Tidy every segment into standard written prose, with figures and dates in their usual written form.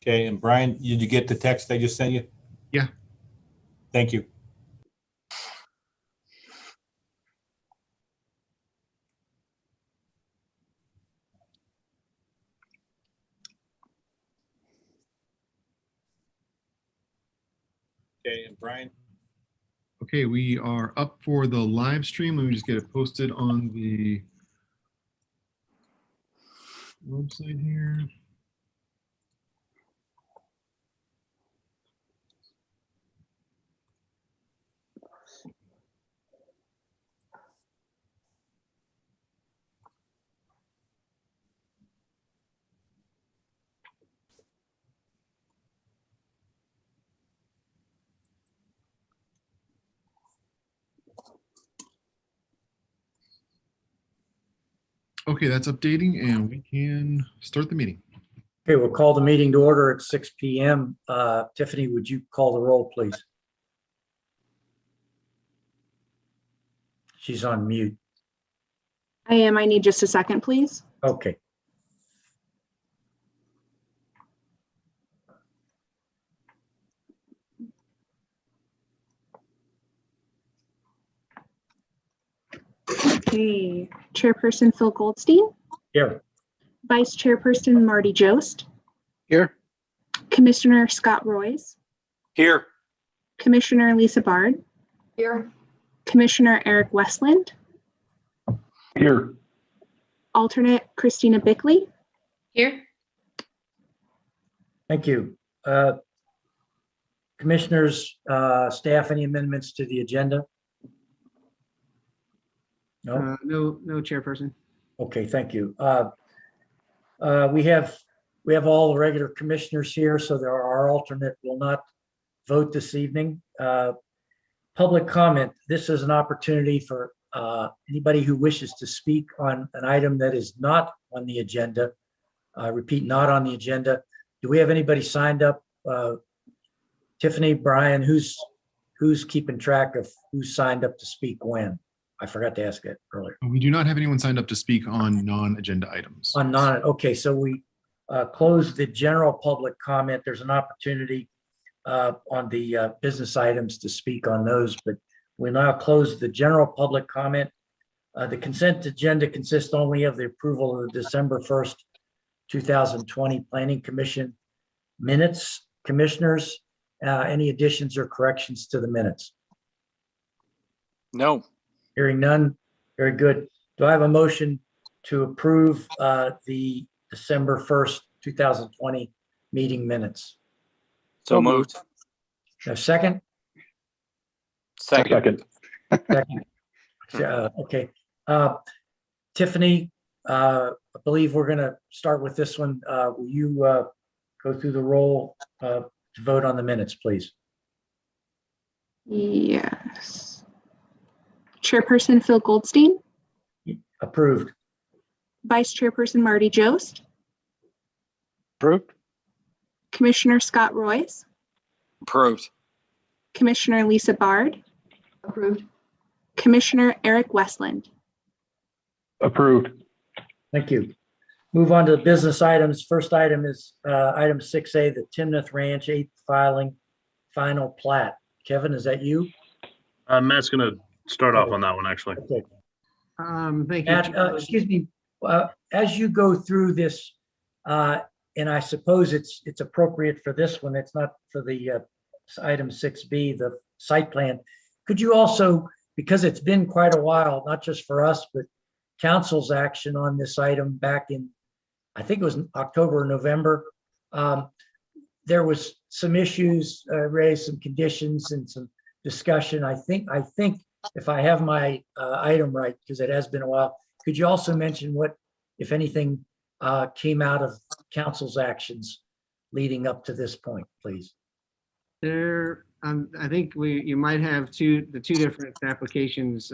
Okay, and Brian, did you get the text I just sent you? Yeah. Thank you. Okay, and Brian? Okay, we are up for the live stream. Let me just get it posted on the website here. Okay, that's updating and we can start the meeting. Okay, we'll call the meeting to order at 6 p.m. Tiffany, would you call the roll, please? She's on mute. I am. I need just a second, please. Okay. Okay. Chairperson Phil Goldstein, Here. Vice Chairperson Marty Jost, Here. Commissioner Scott Royce, Here. Commissioner Lisa Bard, Here. Commissioner Eric Westland, Here. alternate Christina Bickley. Here. Thank you. Commissioners, staff, any amendments to the agenda? No? No, Chairperson. Okay, thank you. We have all the regular commissioners here, so our alternate will not vote this evening. Public comment. This is an opportunity for anybody who wishes to speak on an item that is not on the agenda. Repeat, not on the agenda. Do we have anybody signed up? Tiffany, Brian, who's keeping track of who signed up to speak when? I forgot to ask it earlier. We do not have anyone signed up to speak on non-agenda items. On non, okay, so we close the general public comment. There's an opportunity on the business items to speak on those, but we now close the general public comment. The consent agenda consists only of the approval of the December 1st, 2020 Planning Commission minutes. Commissioners, any additions or corrections to the minutes? No. Hearing none. Very good. Do I have a motion to approve the December 1st, 2020 meeting minutes? So moved. A second? Second. Second. Okay. Tiffany, I believe we're going to start with this one. Will you go through the roll to vote on the minutes, please? Yes. Chairperson Phil Goldstein, Approved. Vice Chairperson Marty Jost, Approved. Commissioner Scott Royce, Approved. Commissioner Lisa Bard, Approved. Commissioner Eric Westland. Approved. Thank you. Move on to the business items. First item is item 6A, the Timnath Ranch 8th filing final plat. Kevin, is that you? Matt's going to start off on that one, actually. Okay. Thank you. Matt, excuse me, as you go through this, and I suppose it's appropriate for this one, it's not for the item 6B, the site plan. Could you also, because it's been quite a while, not just for us, but council's action on this item back in, I think it was October or November. There was some issues raised, some conditions and some discussion. I think if I have my item right, because it has been a while, could you also mention what, if anything, came out of council's actions leading up to this point, please? I think you might have the two different applications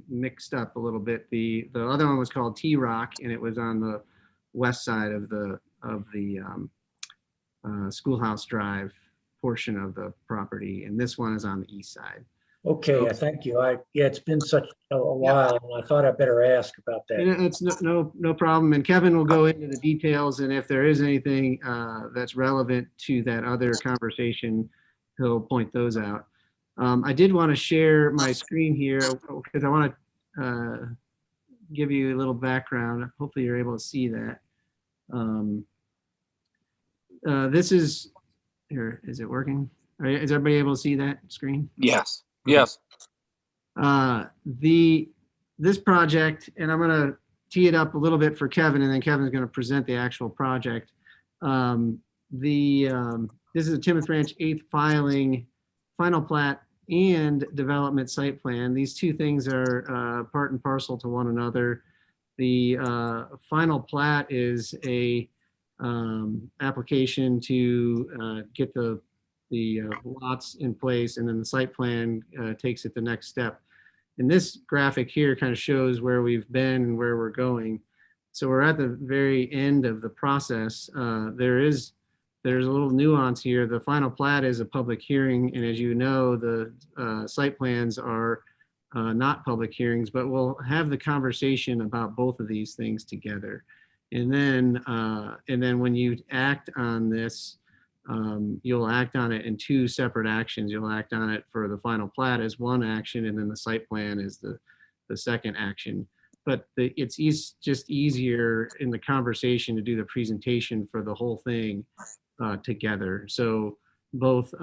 mixed up a little bit. The other one was called T-Rock, and it was on the west side of the Schoolhouse Drive portion of the property, and this one is on the east side. Okay, thank you. Yeah, it's been such a while, and I thought I'd better ask about that. It's no problem. And Kevin will go into the details, and if there is anything that's relevant to that other conversation, he'll point those out. I did want to share my screen here because I want to give you a little background. Hopefully you're able to see that. This is, here, is it working? Is everybody able to see that screen? Yes. Okay. Yes. This project, and I'm going to tee it up a little bit for Kevin, and then Kevin's going to present the actual project. This is a Timnath Ranch 8th filing, final plat and development site plan. These two things are part and parcel to one another. The final plat is a application to get the lots in place, and then the site plan takes it the next step. And this graphic here kind of shows where we've been and where we're going. So we're at the very end of the process. There's a little nuance here. The final plat is a public hearing, and as you know, the site plans are not public hearings, but we'll have the conversation about both of these things together. And then when you act on this, you'll act on it in two separate actions. You'll act on it for the final plat as one action, and then the site plan is the second action. But it's just easier in the conversation to do the presentation for the whole thing together. So both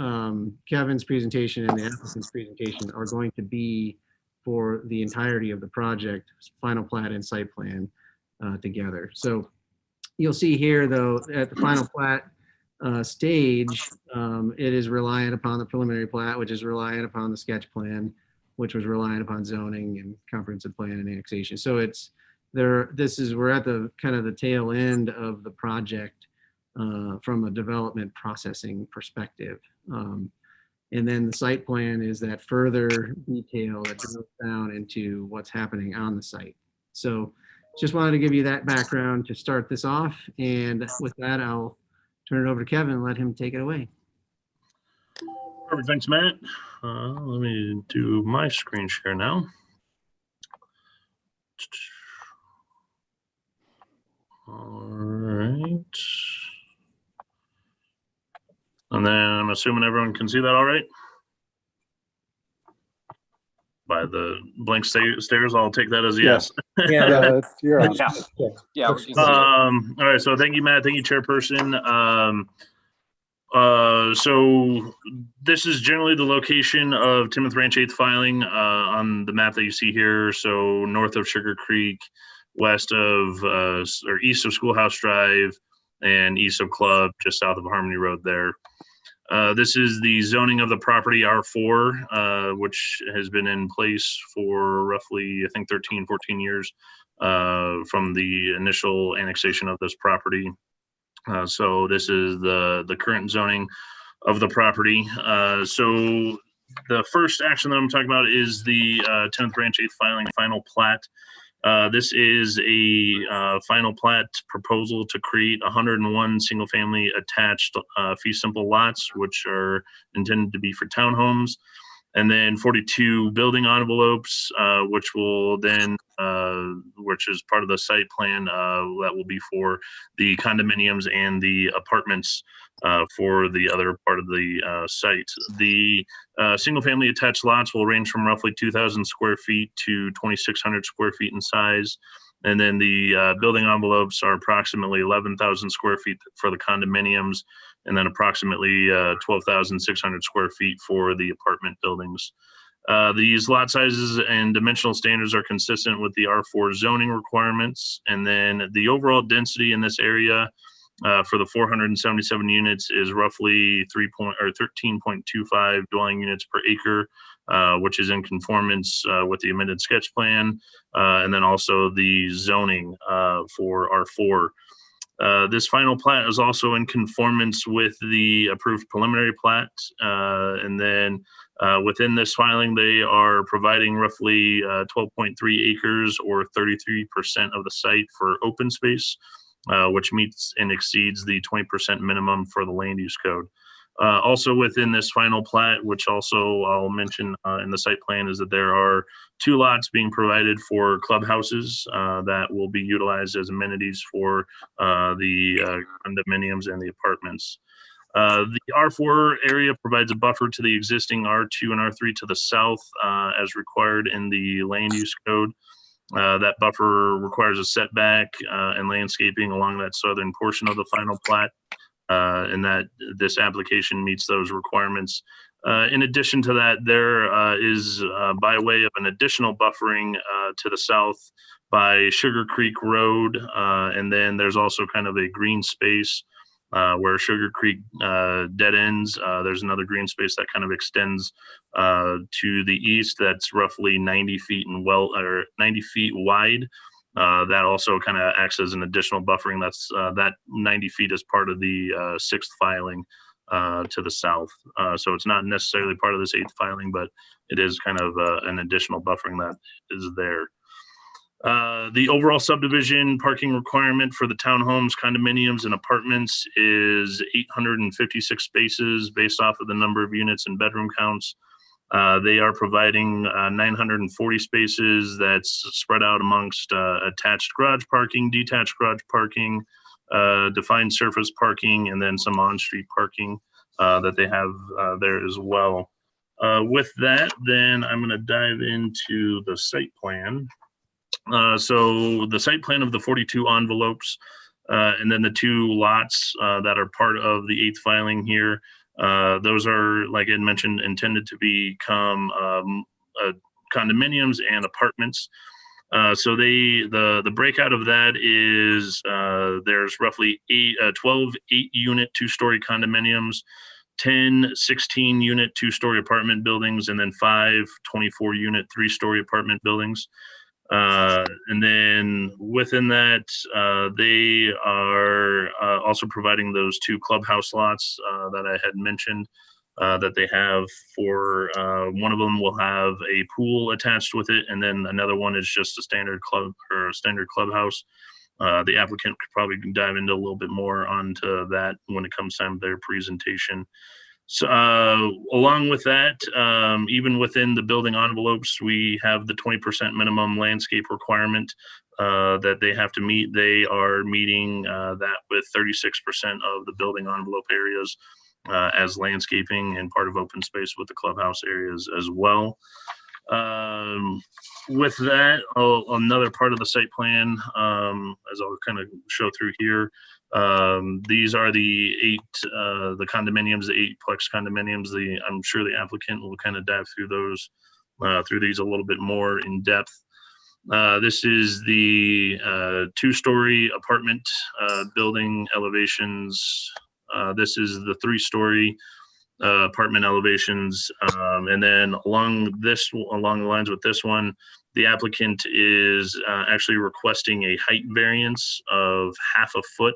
Kevin's presentation and the applicant's presentation are going to be for the entirety of the project, final plat and site plan together. So you'll see here, though, at the final plat stage, it is reliant upon the preliminary plat, which is reliant upon the sketch plan, which was reliant upon zoning and comprehensive plan and annexation. So it's there. We're at the kind of the tail end of the project from a development processing perspective. And then the site plan is that further detail that goes down into what's happening on the site. So just wanted to give you that background to start this off. And with that, I'll turn it over to Kevin and let him take it away. Perfect. Thanks, Matt. Let me do my screen share now. All right. And then I'm assuming everyone can see that all right? By the blank stares, I'll take that as a yes. Yeah, You're on. Yeah. We can see it. All right. So thank you, Matt. Thank you, Chairperson. So this is generally the location of Timnath Ranch 8th filing on the map that you see here. So north of Sugar Creek, west of or east of Schoolhouse Drive, and east of Club, just south of Harmony Road there. This is the zoning of the property R4, which has been in place for roughly, I think, 13, 14 years from the initial annexation of this property. So this is the current zoning of the property. So the first action that I'm talking about is the Timnath Ranch 8th filing final plat. This is a final plat proposal to create 101 single-family attached fee simple lots, which are intended to be for townhomes, and then 42 building envelopes, which will then, which is part of the site plan, that will be for the condominiums and the apartments for the other part of the site. The single-family attached lots will range from roughly 2,000 square feet to 2,600 square feet in size. And then the building envelopes are approximately 11,000 square feet for the condominiums, and then approximately 12,600 square feet for the apartment buildings. These lot sizes and dimensional standards are consistent with the R4 zoning requirements. And then the overall density in this area for the 477 units is roughly 13.25 dwelling units per acre, which is in conformance with the amended sketch plan, and then also the zoning for R4. This final plat is also in conformance with the approved preliminary plat, and then within this filing, they are providing roughly 12.3 acres or 33% of the site for open space, which meets and exceeds the 20% minimum for the land use code. Also within this final plat, which also I'll mention in the site plan, is that there are 2 lots being provided for clubhouses that will be utilized as amenities for the condominiums and the apartments. The R4 area provides a buffer to the existing R2 and R3 to the south as required in the land use code. That buffer requires a setback and landscaping along that southern portion of the final plat. And that this application meets those requirements. In addition to that, there is by way of an additional buffering to the south by Sugar Creek Road. And then there's also kind of a green space where Sugar Creek dead ends. There's another green space that kind of extends to the east that's roughly 90 feet and 90 feet wide. That also kind of acts as an additional buffering. That's that 90 feet is part of the 6th filing to the south. So it's not necessarily part of this 8th filing, but it is kind of an additional buffering that is there. The overall subdivision parking requirement for the townhomes, condominiums, and apartments is 856 spaces based off of the number of units and bedroom counts. They are providing 940 spaces that's spread out amongst attached garage parking, detached garage parking, defined surface parking, and then some on-street parking that they have there as well. With that, then I'm going to dive into the site plan. So the site plan of the 42 envelopes and then the 2 lots that are part of the 8th filing here. Those are, like I mentioned, intended to become condominiums and apartments. So the breakout of that is there's roughly 12 8-unit 2-story condominiums, 10 16-unit 2-story apartment buildings, and then 5 24-unit 3-story apartment buildings. And then within that, they are also providing those 2 clubhouse lots that I had mentioned that they have for one of them will have a pool attached with it, and then another one is just a standard club or a standard clubhouse. The applicant could probably dive into a little bit more onto that when it comes time to their presentation. So along with that, even within the building envelopes, we have the 20% minimum landscape requirement that they have to meet. They are meeting that with 36% of the building envelope areas as landscaping and part of open space with the clubhouse areas as well. With that, another part of the site plan, as I'll kind of show through here, these are the the condominiums, the 8-plex condominiums. I'm sure the applicant will kind of dive through those, through these a little bit more in depth. This is the 2-story apartment building elevations. This is the 3-story apartment elevations. And then along the lines with this one, the applicant is actually requesting a height variance of half a foot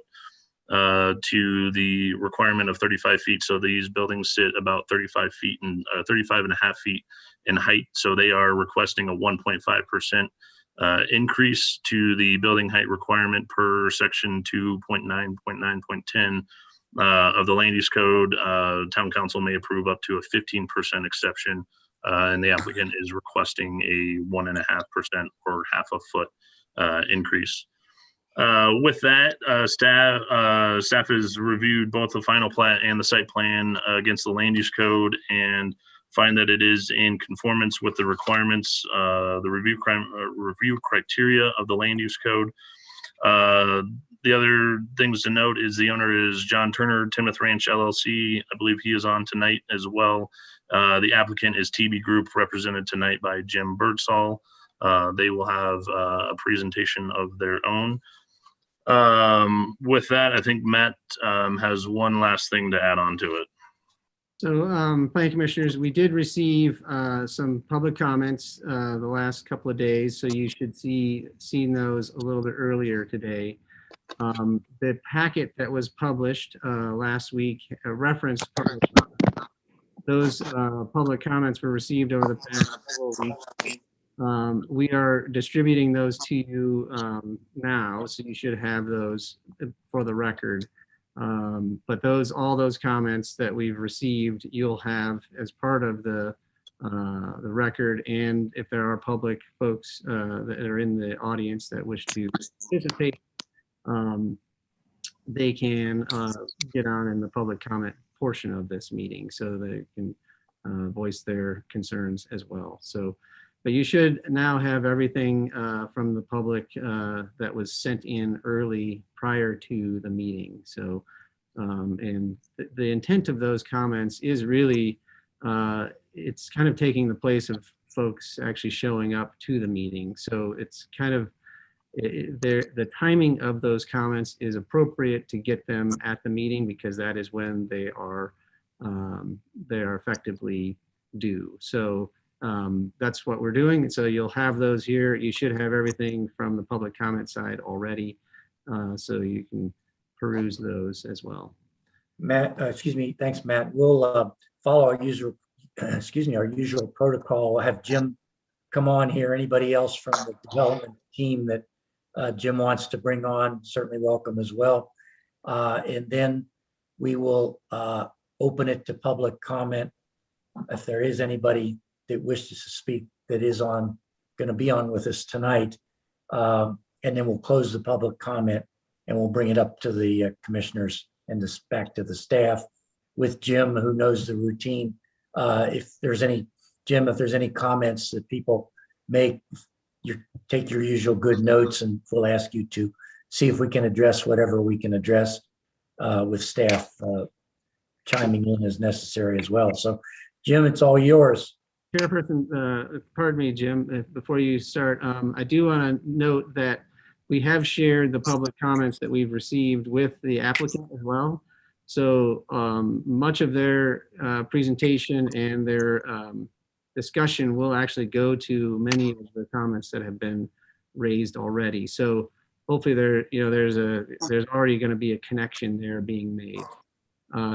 to the requirement of 35 feet. So these buildings sit about 35 feet and 35 and a half feet in height. So they are requesting a 1.5% increase to the building height requirement per section 2.9.9.10 of the land use code. Town council may approve up to a 15% exception, and the applicant is requesting a 1.5% or half a foot increase. With that, staff has reviewed both the final plat and the site plan against the land use code and find that it is in conformance with the requirements, the review criteria of the land use code. The other things to note is the owner is John Turner, Timnath Ranch LLC. I believe he is on tonight as well. The applicant is TB Group, represented tonight by Jim Birdsall. They will have a presentation of their own. With that, I think Matt has one last thing to add on to it. So, planning commissioners, we did receive some public comments the last couple of days, so you should seen those a little bit earlier today. The packet that was published last week referenced public comments. Those public comments were received over the past several weeks. We are distributing those to you now, so you should have those for the record. But all those comments that we've received, you'll have as part of the record. And if there are public folks that are in the audience that wish to participate, they can get on in the public comment portion of this meeting so they can voice their concerns as well. So, but you should now have everything from the public that was sent in early prior to the meeting. So, and the intent of those comments is really, it's kind of taking the place of folks actually showing up to the meeting. So it's kind of, the timing of those comments is appropriate to get them at the meeting because that is when they are effectively due. So that's what we're doing. So you'll have those here. You should have everything from the public comment side already, so you can peruse those as well. Matt, excuse me, thanks, Matt. We'll follow our usual, our usual protocol. We'll have Jim come on here. Anybody else from the development team that Jim wants to bring on, certainly welcome as well. And then we will open it to public comment. If there is anybody that wishes to speak that is going to be on with us tonight. And then we'll close the public comment and we'll bring it up to the commissioners and back to the staff with Jim, who knows the routine. If there's any comments that people make, take your usual good notes and we'll ask you to see if we can address whatever we can address with staff chiming in as necessary as well. So Jim, it's all yours. Chairperson, pardon me, Jim, before you start, I do want to note that we have shared the public comments that we've received with the applicant as well. So much of their presentation and their discussion will actually go to many of the comments that have been raised already. So hopefully there's already going to be a connection there being made.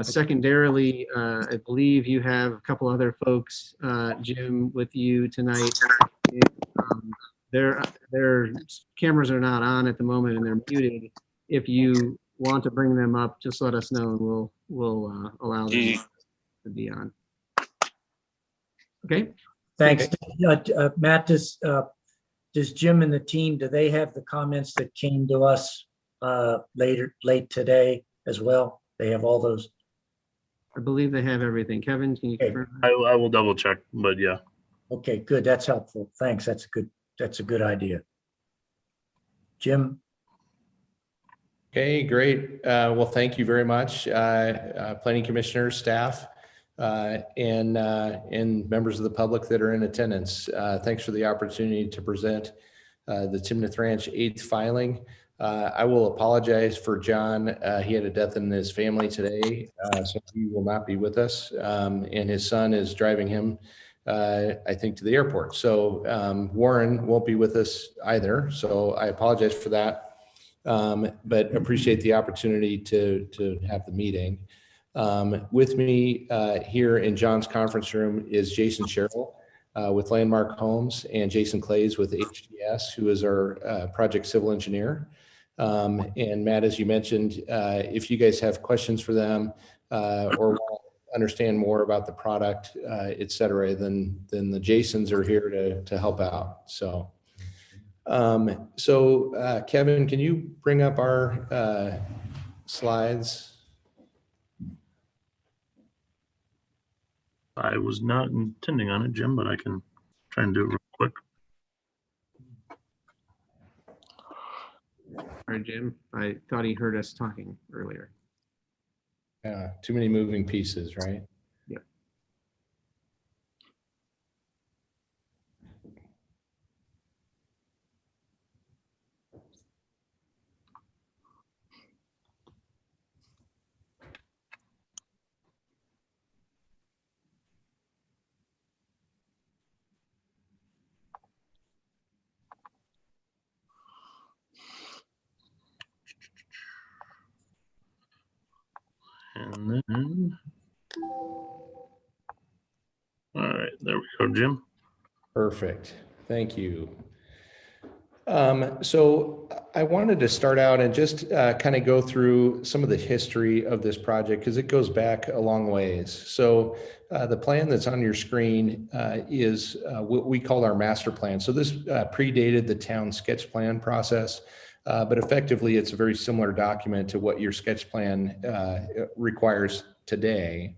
Secondarily, I believe you have a couple other folks, Jim, with you tonight. Their cameras are not on at the moment and they're muted. If you want to bring them up, just let us know and we'll allow them to be on. Okay. Thanks. Matt, does Jim and the team, do they have the comments that came to us late today as well? They have all those? I believe they have everything. Kevin, can you confirm? I will double check, but yeah. Okay, good. That's helpful. Thanks. That's a good idea. Jim? Okay, great. Well, thank you very much, planning commissioners, staff, and members of the public that are in attendance. Thanks for the opportunity to present the Timnath Ranch 8th filing. I will apologize for John. He had a death in his family today, so he will not be with us. And his son is driving him, I think, to the airport. So Warren won't be with us either. So I apologize for that. But appreciate the opportunity to have the meeting. With me here in John's conference room is Jason Sherrill with Landmark Homes and Jason Clays with HDS, who is our project civil engineer. And Matt, as you mentioned, if you guys have questions for them or want to understand more about the product, et cetera, then the Jasons are here to help out. So. Kevin, can you bring up our slides? I was not intending on it, Jim, but I can try and do it real quick. All right, Jim. I thought he heard us talking earlier. Yeah, too many moving pieces, right? Yep. And then, all right, there we go, Jim. Perfect. Thank you. So I wanted to start out and just kind of go through some of the history of this project because it goes back a long ways. So the plan that's on your screen is what we call our master plan. So this predated the town sketch plan process, but effectively it's a very similar document to what your sketch plan requires today.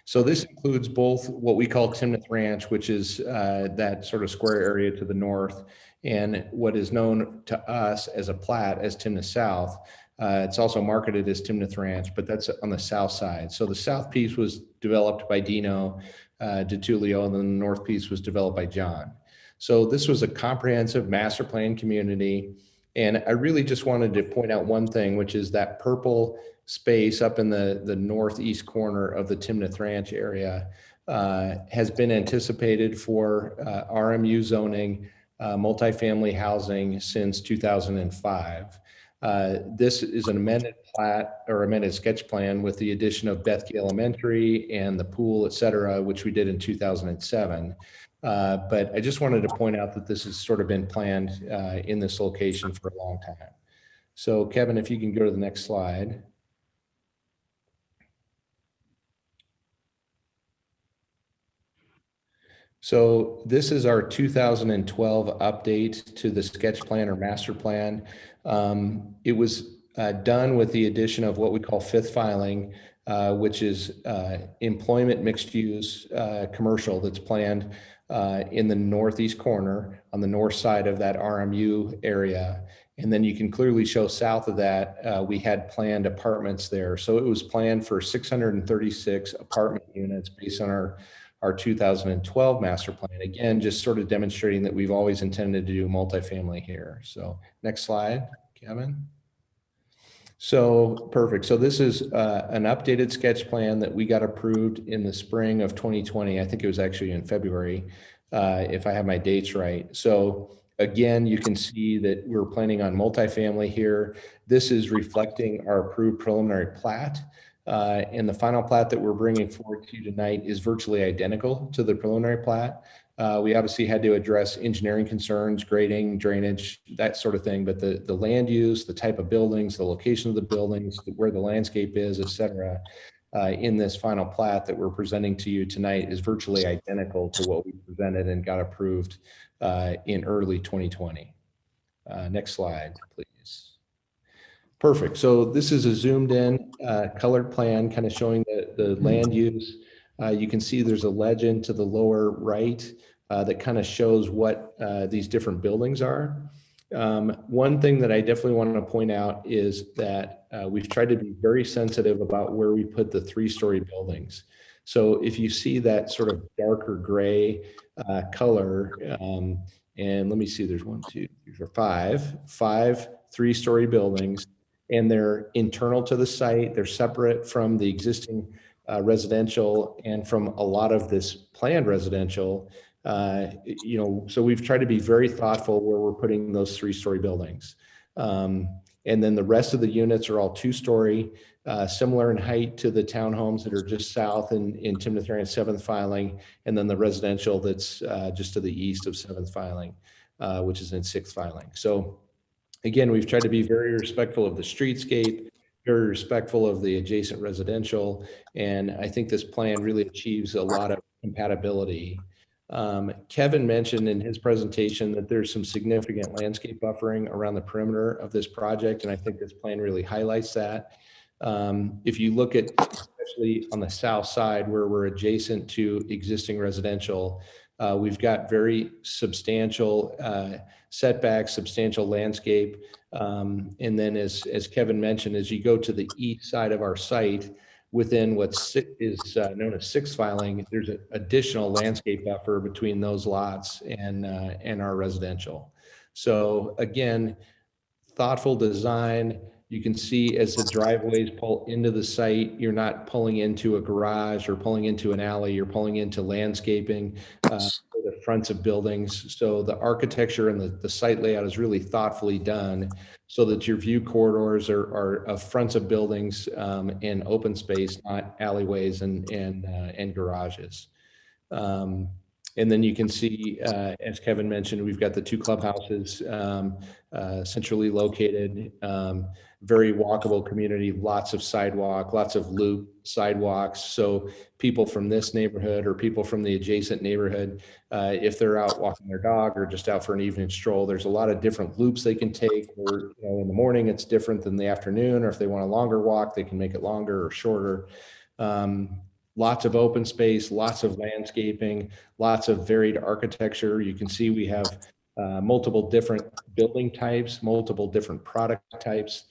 So this includes both what we call Timnath Ranch, which is that sort of square area to the north, and what is known to us as a plat as Timnath South. It's also marketed as Timnath Ranch, but that's on the south side. So the south piece was developed by Dino DiTullio, and then the north piece was developed by John. So this was a comprehensive master plan community. And I really just wanted to point out one thing, which is that purple space up in the northeast corner of the Timnath Ranch area has been anticipated for RMU zoning, multifamily housing since 2005. This is an amended plat or amended sketch plan with the addition of Bethke Elementary and the pool, et cetera, which we did in 2007. But I just wanted to point out that this has sort of been planned in this location for a long time. So Kevin, if you can go to the next slide. So this is our 2012 update to the sketch plan or master plan. It was done with the addition of what we call fifth filing, which is employment mixed use commercial that's planned in the northeast corner on the north side of that RMU area. And then you can clearly show south of that, we had planned apartments there. So it was planned for 636 apartment units based on our 2012 master plan. Again, just sort of demonstrating that we've always intended to do multifamily here. So next slide, Kevin. So perfect. So this is an updated sketch plan that we got approved in the spring of 2020. I think it was actually in February, if I have my dates right. So again, you can see that we're planning on multifamily here. This is reflecting our approved preliminary plat. And the final plat that we're bringing forward to you tonight is virtually identical to the preliminary plat. We obviously had to address engineering concerns, grading, drainage, that sort of thing. But the land use, the type of buildings, the location of the buildings, where the landscape is, et cetera, in this final plat that we're presenting to you tonight is virtually identical to what we presented and got approved in early 2020. Next slide, please. Perfect. So this is a zoomed in colored plan kind of showing the land use. You can see there's a legend to the lower right that kind of shows what these different buildings are. One thing that I definitely want to point out is that we've tried to be very sensitive about where we put the 3-story buildings. So if you see that sort of darker gray color, and let me see, there's 1, 2, 3, 4, 5 3-story buildings. And they're internal to the site. They're separate from the existing residential and from a lot of this planned residential. So we've tried to be very thoughtful where we're putting those 3-story buildings. And then the rest of the units are all 2-story, similar in height to the townhomes that are just south in Timnath Ranch 7th filing, and then the residential that's just to the east of 7th filing, which is in 6th filing. So again, we've tried to be very respectful of the streetscape, very respectful of the adjacent residential, and I think this plan really achieves a lot of compatibility. Kevin mentioned in his presentation that there's some significant landscape buffering around the perimeter of this project, and I think this plan really highlights that. If you look at, especially on the south side where we're adjacent to existing residential, we've got very substantial setbacks, substantial landscape. And then as Kevin mentioned, as you go to the east side of our site, within what is known as 6th filing, there's an additional landscape buffer between those lots and our residential. So again, thoughtful design. You can see as the driveways pull into the site, you're not pulling into a garage or pulling into an alley, you're pulling into landscaping, the fronts of buildings. So the architecture and the site layout is really thoughtfully done so that your view corridors are of fronts of buildings and open space, not alleyways and garages. And then you can see, as Kevin mentioned, we've got the 2 clubhouses centrally located, very walkable community, lots of sidewalk, lots of loop sidewalks. So people from this neighborhood or people from the adjacent neighborhood, if they're out walking their dog or just out for an evening stroll, there's a lot of different loops they can take. Or, in the morning, it's different than the afternoon, or if they want a longer walk, they can make it longer or shorter. Lots of open space, lots of landscaping, lots of varied architecture. You can see we have multiple different building types, multiple different product types.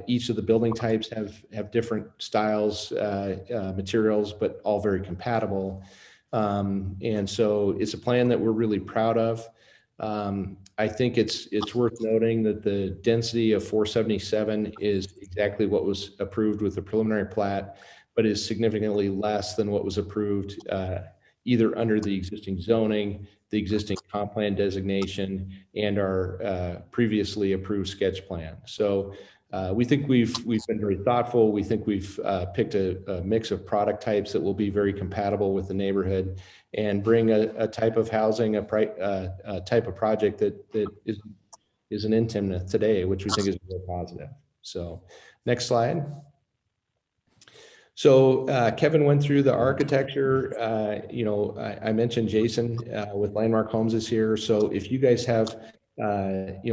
Each of the building types have different styles, materials, but all very compatible. And so it's a plan that we're really proud of. I think it's worth noting that the density of 477 is exactly what was approved with the preliminary plat, but is significantly less than what was approved either under the existing zoning, the existing comp plan designation, and our previously approved sketch plan. So we think we've been very thoughtful. We think we've picked a mix of product types that will be very compatible with the neighborhood and bring a type of housing, a type of project that isn't in Timnath today, which we think is very positive. So next slide. So Kevin went through the architecture. I mentioned Jason with Landmark Homes is here. So if you guys have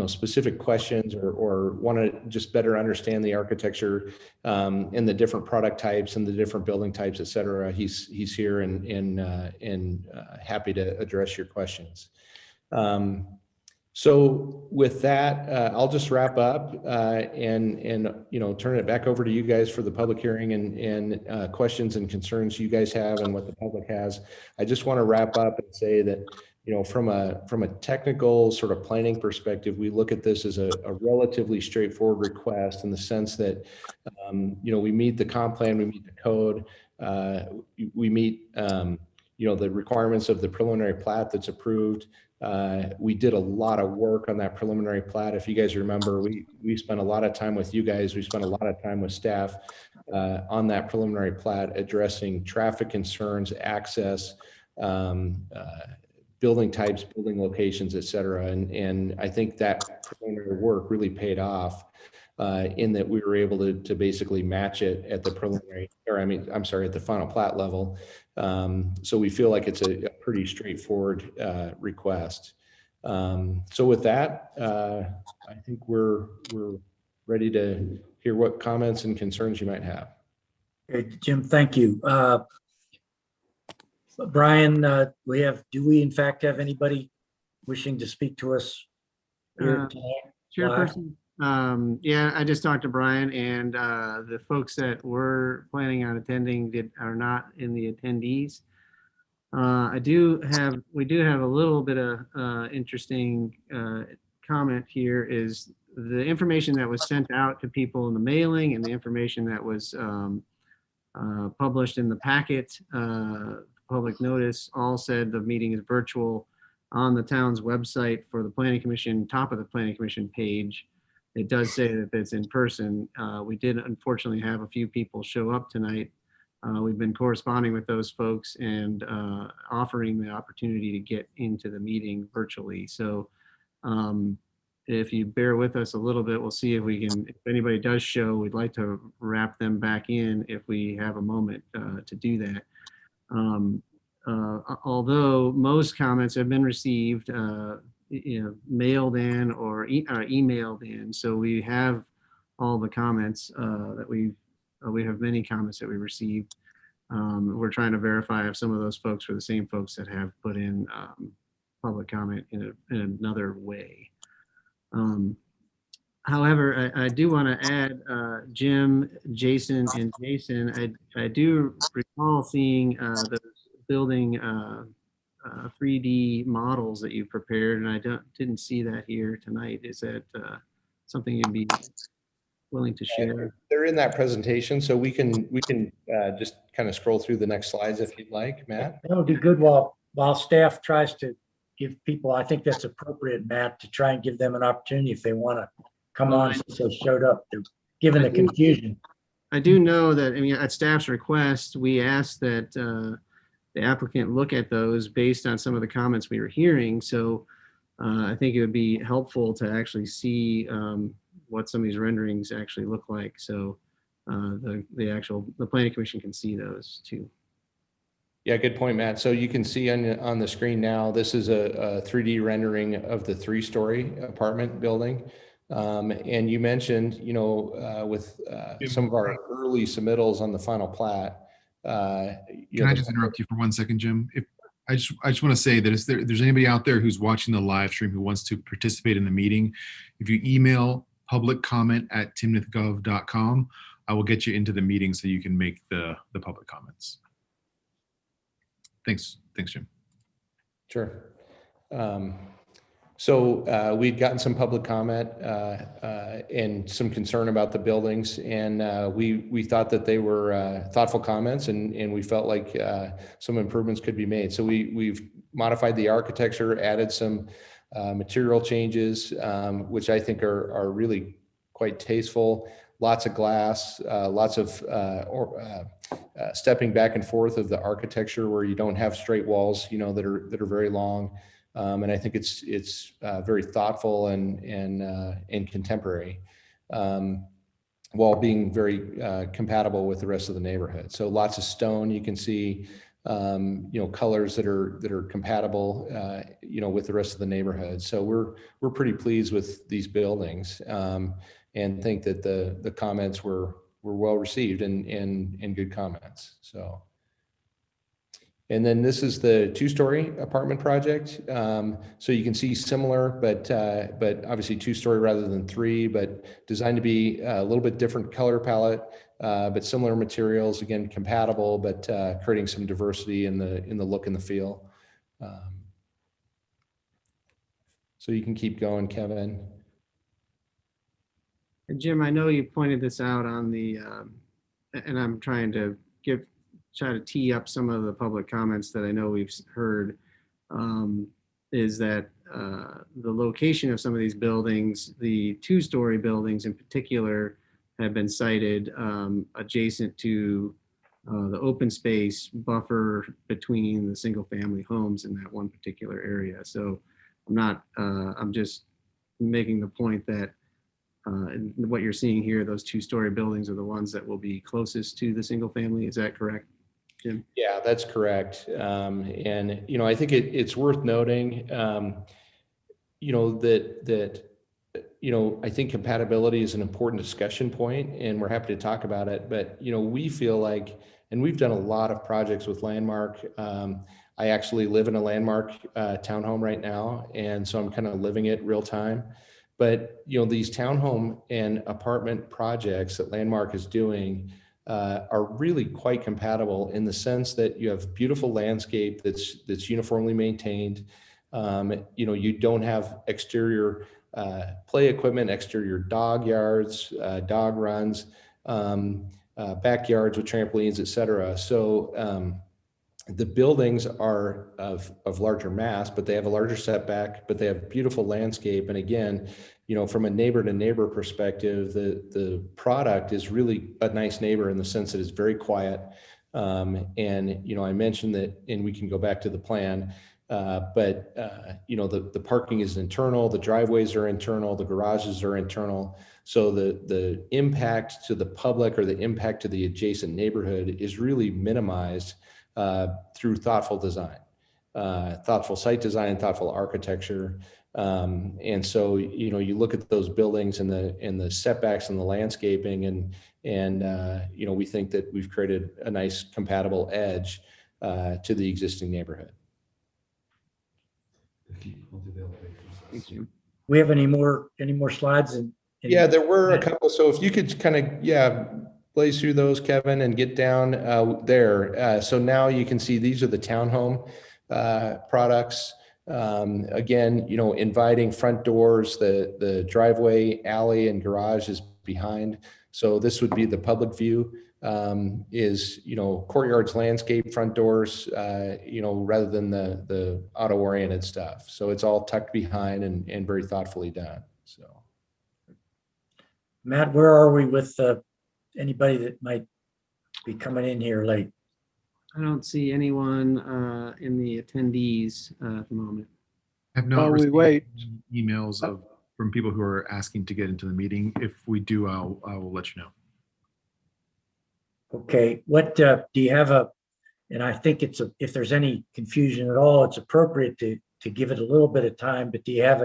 specific questions or want to just better understand the architecture and the different product types and the different building types, et cetera, he's here and happy to address your questions. So with that, I'll just wrap up and turn it back over to you guys for the public hearing and questions and concerns you guys have and what the public has. I just want to wrap up and say that from a technical sort of planning perspective, we look at this as a relatively straightforward request in the sense that we meet the comp plan, we meet the code, we meet the requirements of the preliminary plat that's approved. We did a lot of work on that preliminary plat. If you guys remember, we spent a lot of time with you guys. We spent a lot of time with staff on that preliminary plat, addressing traffic concerns, access, building types, building locations, et cetera. And I think that preliminary work really paid off in that we were able to basically match it at the preliminary, at the final plat level. So we feel like it's a pretty straightforward request. So with that, I think we're ready to hear what comments and concerns you might have. Okay, Jim, thank you. Brian, do we in fact have anybody wishing to speak to us here tonight? Chairperson, yeah, I just talked to Brian, and the folks that were planning on attending are not in the attendees. We do have a little bit of interesting comment here is the information that was sent out to people in the mailing and the information that was published in the packet, public notice, all said the meeting is virtual. On the town's website for the Planning Commission, top of the Planning Commission page, it does say that it's in person. We did unfortunately have a few people show up tonight. We've been corresponding with those folks and offering the opportunity to get into the meeting virtually. So if you bear with us a little bit, we'll see if we can, if anybody does show, we'd like to wrap them back in if we have a moment to do that. Although most comments have been received, mailed in or emailed in, so we have all the comments that we have many comments that we received. We're trying to verify if some of those folks were the same folks that have put in public comment in another way. However, I do want to add Jim, Jason, and Jason. I do recall seeing those building 3D models that you prepared, and I didn't see that here tonight. Is that something you'd be willing to share? They're in that presentation, so we can just kind of scroll through the next slides if you'd like, Matt. That would be good while staff tries to give people, I think that's appropriate, Matt, to try and give them an opportunity if they want to come on since they showed up, given the confusion. I do know that, at staff's request, we asked that the applicant look at those based on some of the comments we were hearing. So I think it would be helpful to actually see what some of these renderings actually look like. So the planning commission can see those too. Yeah, good point, Matt. So you can see on the screen now, this is a 3D rendering of the 3-story apartment building. And you mentioned, with some of our early submittals on the final plat. Can I just interrupt you for 1 second, Jim? If I just want to say that if there's anybody out there who's watching the live stream who wants to participate in the meeting, if you email publiccomment@timnathgov.com, I will get you into the meeting so you can make the public comments. Thanks, Jim. Sure. So we'd gotten some public comment and some concern about the buildings, and we thought that they were thoughtful comments, and we felt like some improvements could be made. So we've modified the architecture, added some material changes, which I think are really quite tasteful. Lots of glass, lots of stepping back and forth of the architecture where you don't have straight walls, that are very long. And I think it's very thoughtful and contemporary, while being very compatible with the rest of the neighborhood. So lots of stone. You can see, colors that are compatible, with the rest of the neighborhood. So we're pretty pleased with these buildings, and think that the comments were well received and good comments. So. And then this is the 2-story apartment project. So you can see similar, but obviously 2-story rather than 3, but designed to be a little bit different color palette, but similar materials, again, compatible, but creating some diversity in the look and the feel. So you can keep going, Kevin. And Jim, I know you pointed this out on the, and I'm trying to try to tee up some of the public comments that I know we've heard, is that the location of some of these buildings, the 2-story buildings in particular, have been cited adjacent to the open space buffer between the single-family homes in that one particular area. So I'm just making the point that what you're seeing here, those 2-story buildings are the ones that will be closest to the single family. Is that correct, Jim? Yeah, that's correct. And, I think it's worth noting, that I think compatibility is an important discussion point, and we're happy to talk about it. But, we feel like, and we've done a lot of projects with Landmark. I actually live in a Landmark townhome right now, and so I'm kind of living it real time. But, these townhome and apartment projects that Landmark is doing are really quite compatible in the sense that you have beautiful landscape that's uniformly maintained. You don't have exterior play equipment, exterior dog yards, dog runs, backyards with trampolines, et cetera. So the buildings are of larger mass, but they have a larger setback, but they have beautiful landscape. And again, from a neighbor to neighbor perspective, the product is really a nice neighbor in the sense that it's very quiet. And, I mentioned that, and we can go back to the plan, but the parking is internal, the driveways are internal, the garages are internal. So the impact to the public or the impact to the adjacent neighborhood is really minimized through thoughtful design, thoughtful site design, thoughtful architecture. And so, you look at those buildings and the setbacks and the landscaping, and we think that we've created a nice compatible edge to the existing neighborhood. Thanks, Jim. We have any more slides? Yeah, there were a couple. So if you could kind of, blaze through those, Kevin, and get down there. So now you can see these are the townhome products. Again, inviting front doors, the driveway, alley, and garage is behind. So this would be the public view, is, courtyards, landscape, front doors, rather than the auto-oriented stuff. So it's all tucked behind and very thoughtfully done. So, Matt, where are we with anybody that might be coming in here late? I don't see anyone in the attendees at the moment. I have not While we received wait. any emails from people who are asking to get into the meeting. If we do, I will let you know. Okay, what, do you have and I think if there's any confusion at all, it's appropriate to give it a little bit of time, but do you have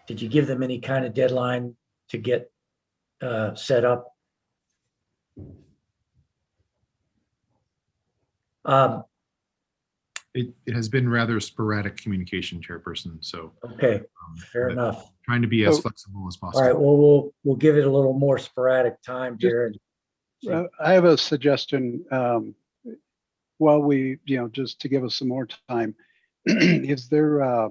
did you give them any kind of deadline to get set up? It has been rather sporadic communication, Chairperson, so Okay, fair but enough. trying to be as So- flexible as All right, possible. well, we'll give it a little more sporadic time here. I have a suggestion. While we, just to give us some more time, is there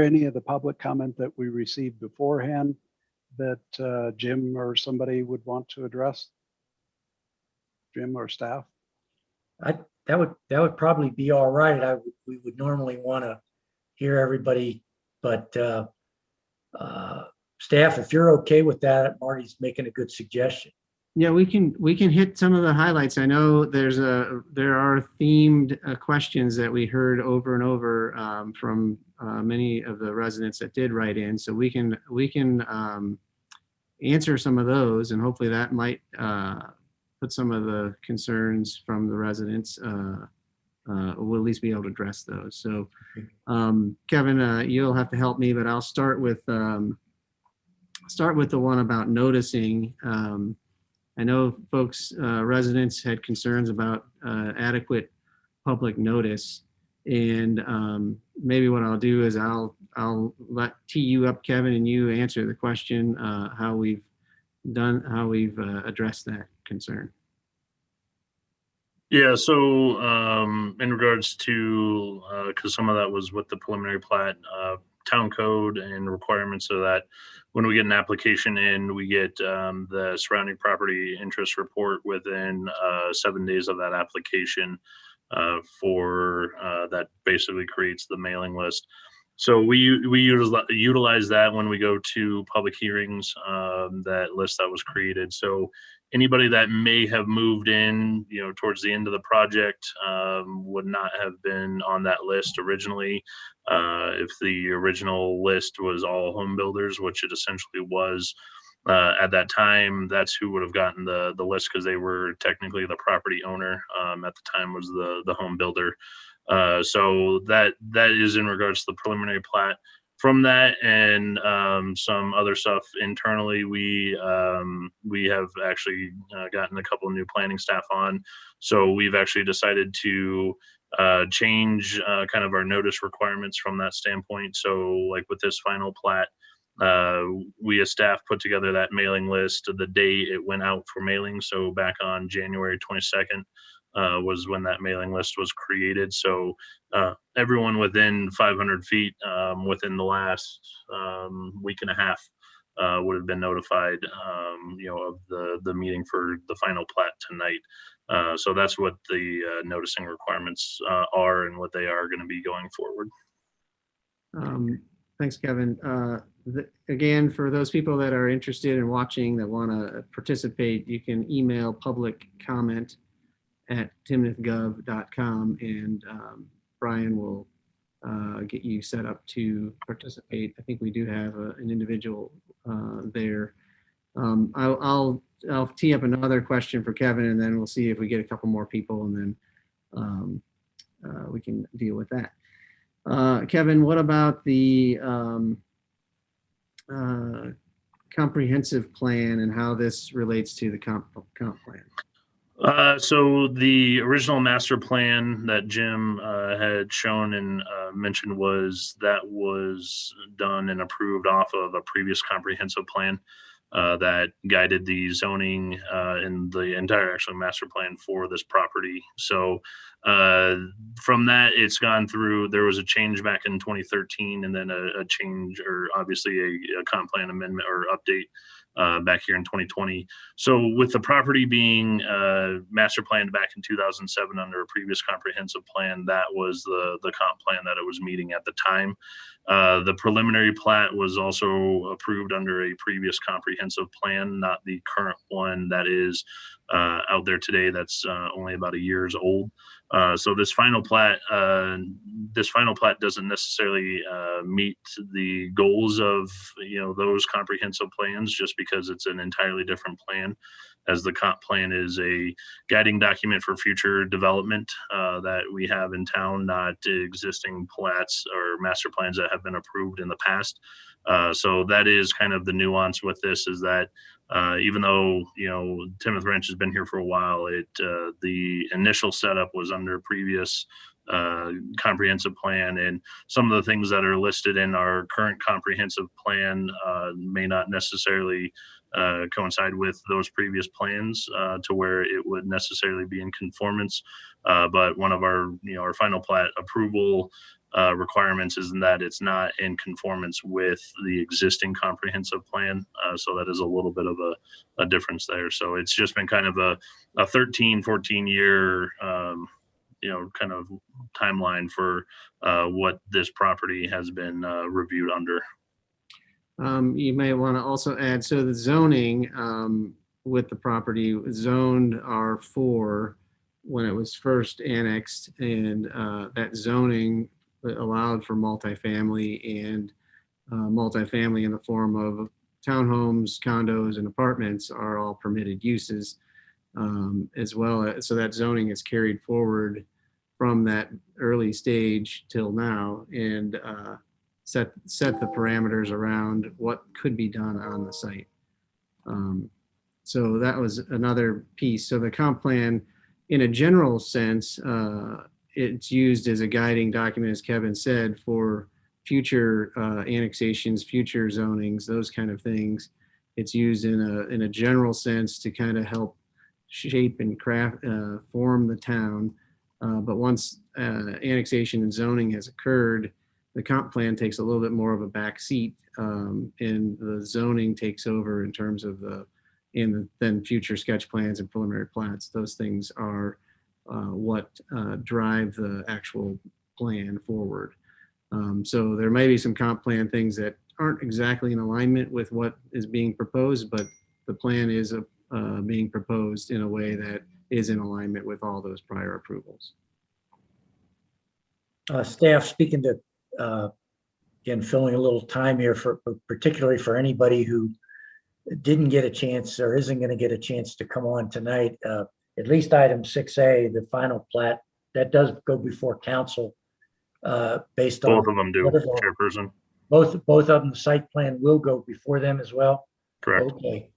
any of the public comment that we received beforehand that Jim or somebody would want to address? Jim or staff? That would probably be all right. We would normally want to hear everybody, but staff, if you're okay with that, Marty's making a good suggestion. Yeah, we can hit some of the highlights. I know there are themed questions that we heard over and over from many of the residents that did write in. So we can answer some of those, and hopefully that might put some of the concerns from the residents. We'll at least be able to address those. So Kevin, you'll have to help me, but I'll start with the one about noticing. I know folks, residents had concerns about adequate public notice, and maybe what I'll do is I'll tee you up, Kevin, and you answer the question how we've addressed that concern. Yeah, so in regards to, because some of that was with the preliminary plat, town code and requirements of that, when we get an application in, we get the surrounding property interest report within 7 days of that application for that basically creates the mailing list. So we utilize that when we go to public hearings, that list that was created. So anybody that may have moved in, towards the end of the project would not have been on that list originally. If the original list was all home builders, which it essentially was at that time, that's who would have gotten the list because they were technically the property owner at the time was the home builder. So that is in regards to the preliminary plat. From that and some other stuff internally, we have actually gotten a couple of new planning staff on. So we've actually decided to change kind of our notice requirements from that standpoint. So like with this final plat, we as staff put together that mailing list the day it went out for mailing. So back on January 22nd. Was when that mailing list was created. So everyone within 500 feet within the last week and a half would have been notified, of the meeting for the final plat tonight. So that's what the noticing requirements are and what they are going to be going forward. Thanks, Kevin. Again, for those people that are interested in watching that want to participate, you can email public comment at timnathgov.com, and Brian will get you set up to participate. I think we do have an individual there. I'll tee up another question for Kevin, and then we'll see if we get a couple more people, and then we can deal with that. Kevin, what about the comprehensive plan and how this relates to the comp plan? So the original master plan that Jim had shown and mentioned was done and approved off of a previous comprehensive plan that guided the zoning and the entire actual master plan for this property. So from that, it's gone through, there was a change back in 2013 and then a change, or obviously a comp plan amendment or update back here in 2020. So with the property being master planned back in 2007 under a previous comprehensive plan, that was the comp plan that it was meeting at the time. The preliminary plat was also approved under a previous comprehensive plan, not the current one that is out there today that's only about a year's old. So this final plat doesn't necessarily meet the goals of those comprehensive plans, just because it's an entirely different plan, as the comp plan is a guiding document for future development that we have in town, not existing plats or master plans that have been approved in the past. So that is kind of the nuance with this, is that even though Timnath Ranch has been here for a while, the initial setup was under previous comprehensive plan, and some of the things that are listed in our current comprehensive plan may not necessarily coincide with those previous plans to where it would necessarily be in conformance. But one of our our final plat approval requirements is that it's not in conformance with the existing comprehensive plan. So that is a little bit of a difference there. So it's just been kind of a 13, 14 year kind of timeline for what this property has been reviewed under. You may want to also add, so the zoning with the property zoned R4 when it was first annexed, and that zoning allowed for multifamily, and multifamily in the form of townhomes, condos, and apartments are all permitted uses as well. So that zoning is carried forward from that early stage till now, and set the parameters around what could be done on the site. So that was another piece. So the comp plan, in a general sense, it's used as a guiding document, as Kevin said, for future annexations, future zonings, those kind of things. It's used in a general sense to kind of help shape and craft, form the town. But once annexation and zoning has occurred, the comp plan takes a little bit more of a back seat, and the zoning takes over in terms of then future sketch plans and preliminary plats. Those things are what drive the actual plan forward. So there may be some comp plan things that aren't exactly in alignment with what is being proposed, but the plan is being proposed in a way that is in alignment with all those prior approvals. Staff, speaking to, again, filling a little time here particularly for anybody who didn't get a chance or isn't going to get a chance to come on tonight. At least item 6A, the final plat, that does go before council based on. Both of them do, Chairperson. Both of them, the site plan will go before them as well? Correct. Okay.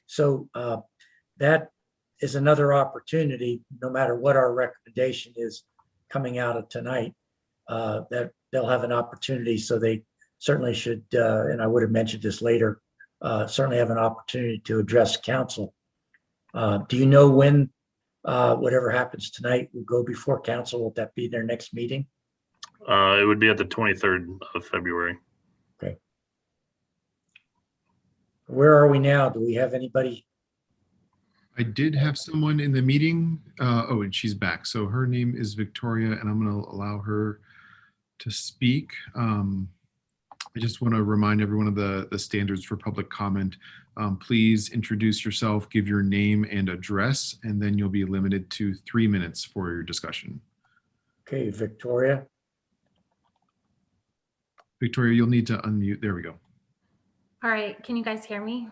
So that is another opportunity, no matter what our recommendation is coming out of tonight, that they'll have an opportunity. So they certainly should, and I would have mentioned this later, certainly have an opportunity to address council. Do you know when whatever happens tonight will go before council? Will that be their next meeting? It would be at the 23rd of February. Okay. Where are we now? Do we have anybody? I did have someone in the meeting. Oh, and she's back. So her name is Victoria, and I'm going to allow her to speak. I just want to remind everyone of the standards for public comment. Please introduce yourself, give your name and address, and then you'll be limited to 3 minutes for your discussion. Okay, Victoria. Victoria, you'll need to unmute. There we go. All right, can you guys hear me?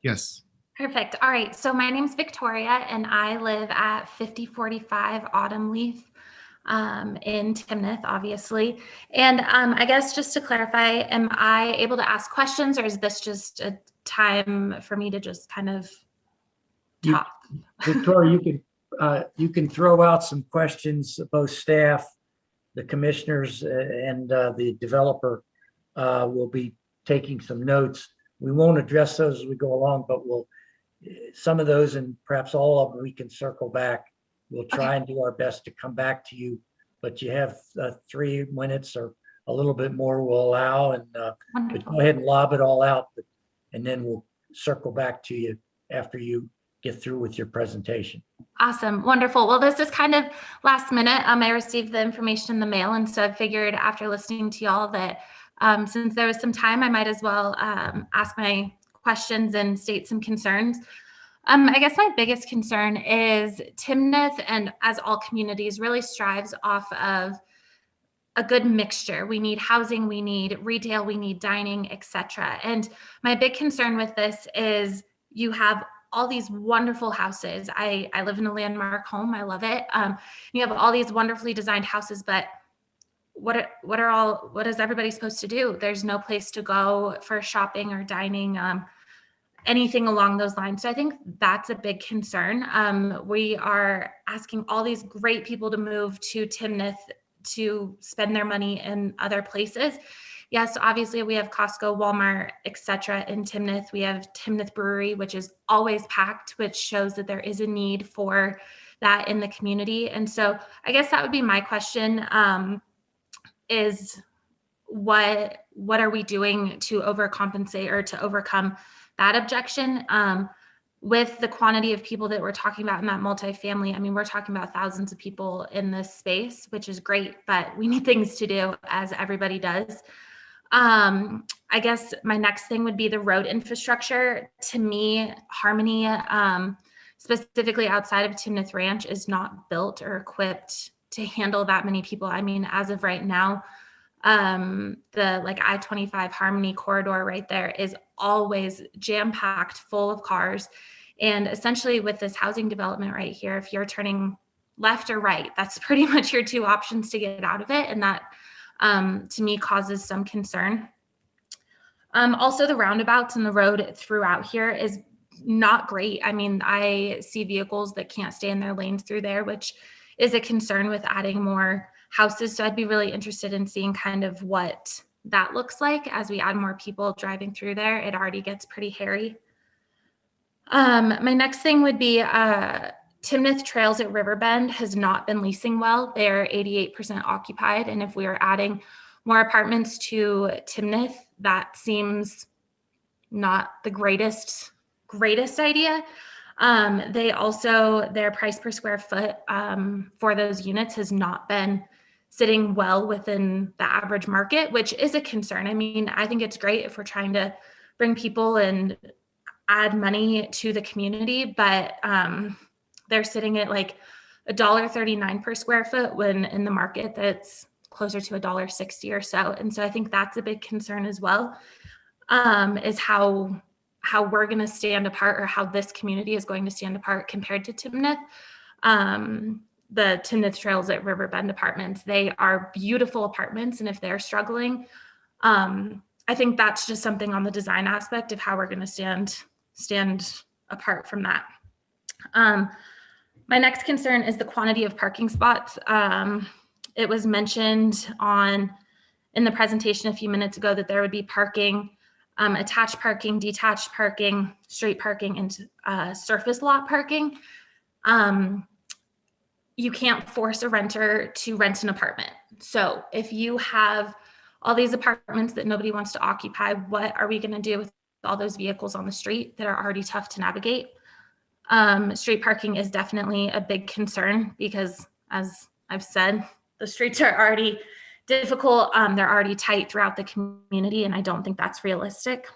Yes. Perfect. All right, so my name's Victoria, and I live at 5045 Autumn Leaf in Timnath, obviously. And I guess just to clarify, am I able to ask questions, or is this just a time for me to just kind of talk? Victoria, you can throw out some questions. Both staff, the commissioners, and the developer will be taking some notes. We won't address those as we go along, but some of those, and perhaps all of them, we can circle back. We'll try and do our best to come back to you, but you have 3 minutes or a little bit more we'll allow, and but go ahead and lob it all out, and then we'll circle back to you after you get through with your presentation. Awesome. Wonderful. Well, this is kind of last minute. I received the information in the mail, and so I figured after listening to y'all that since there was some time, I might as well ask my questions and state some concerns. I guess my biggest concern is Timnath, and as all communities, really strives off of a good mixture. We need housing, we need retail, we need dining, etc. And my big concern with this is you have all these wonderful houses. I live in a landmark home. I love it. You have all these wonderfully designed houses, but what is everybody supposed to do? There's no place to go for shopping or dining, anything along those lines. So I think that's a big concern. We are asking all these great people to move to Timnath to spend their money in other places. Yes, obviously we have Costco, Walmart, etc. in Timnath. We have Timnath Brewery, which is always packed, which shows that there is a need for that in the community. And so I guess that would be my question, is what are we doing to overcompensate or to overcome that objection? With the quantity of people that we're talking about in that multifamily, I mean, we're talking about thousands of people in this space, which is great, but we need things to do, as everybody does. I guess my next thing would be the road infrastructure. To me, Harmony, specifically outside of Timnath Ranch, is not built or equipped to handle that many people. I mean, as of right now, the like I-25 Harmony corridor right there is always jam-packed full of cars. And essentially with this housing development right here, if you're turning left or right, that's pretty much your two options to get out of it. And that, to me, causes some concern. Also, the roundabouts and the road throughout here is not great. I mean, I see vehicles that can't stay in their lanes through there, which is a concern with adding more houses. So I'd be really interested in seeing kind of what that looks like as we add more people driving through there. It already gets pretty hairy. My next thing would be Timnath Trails at Riverbend has not been leasing well. They're 88% occupied. And if we are adding more apartments to Timnath, that seems not the greatest idea. They also, their price per square foot for those units has not been sitting well within the average market, which is a concern. I mean, I think it's great if we're trying to bring people and add money to the community, but they're sitting at like $1.39 per square foot when in the market that's closer to $1.60 or so. And so I think that's a big concern as well, is how we're going to stand apart, or how this community is going to stand apart compared to Timnath. The Timnath Trails at Riverbend apartments, they are beautiful apartments. And if they're struggling, I think that's just something on the design aspect of how we're going to stand apart from that. My next concern is the quantity of parking spots. It was mentioned in the presentation a few minutes ago that there would be parking, attached parking, detached parking, street parking, and surface lot parking. You can't force a renter to rent an apartment. So if you have all these apartments that nobody wants to occupy, what are we going to do with all those vehicles on the street that are already tough to navigate? Street parking is definitely a big concern because, as I've said, the streets are already difficult. They're already tight throughout the community, and I don't think that's realistic.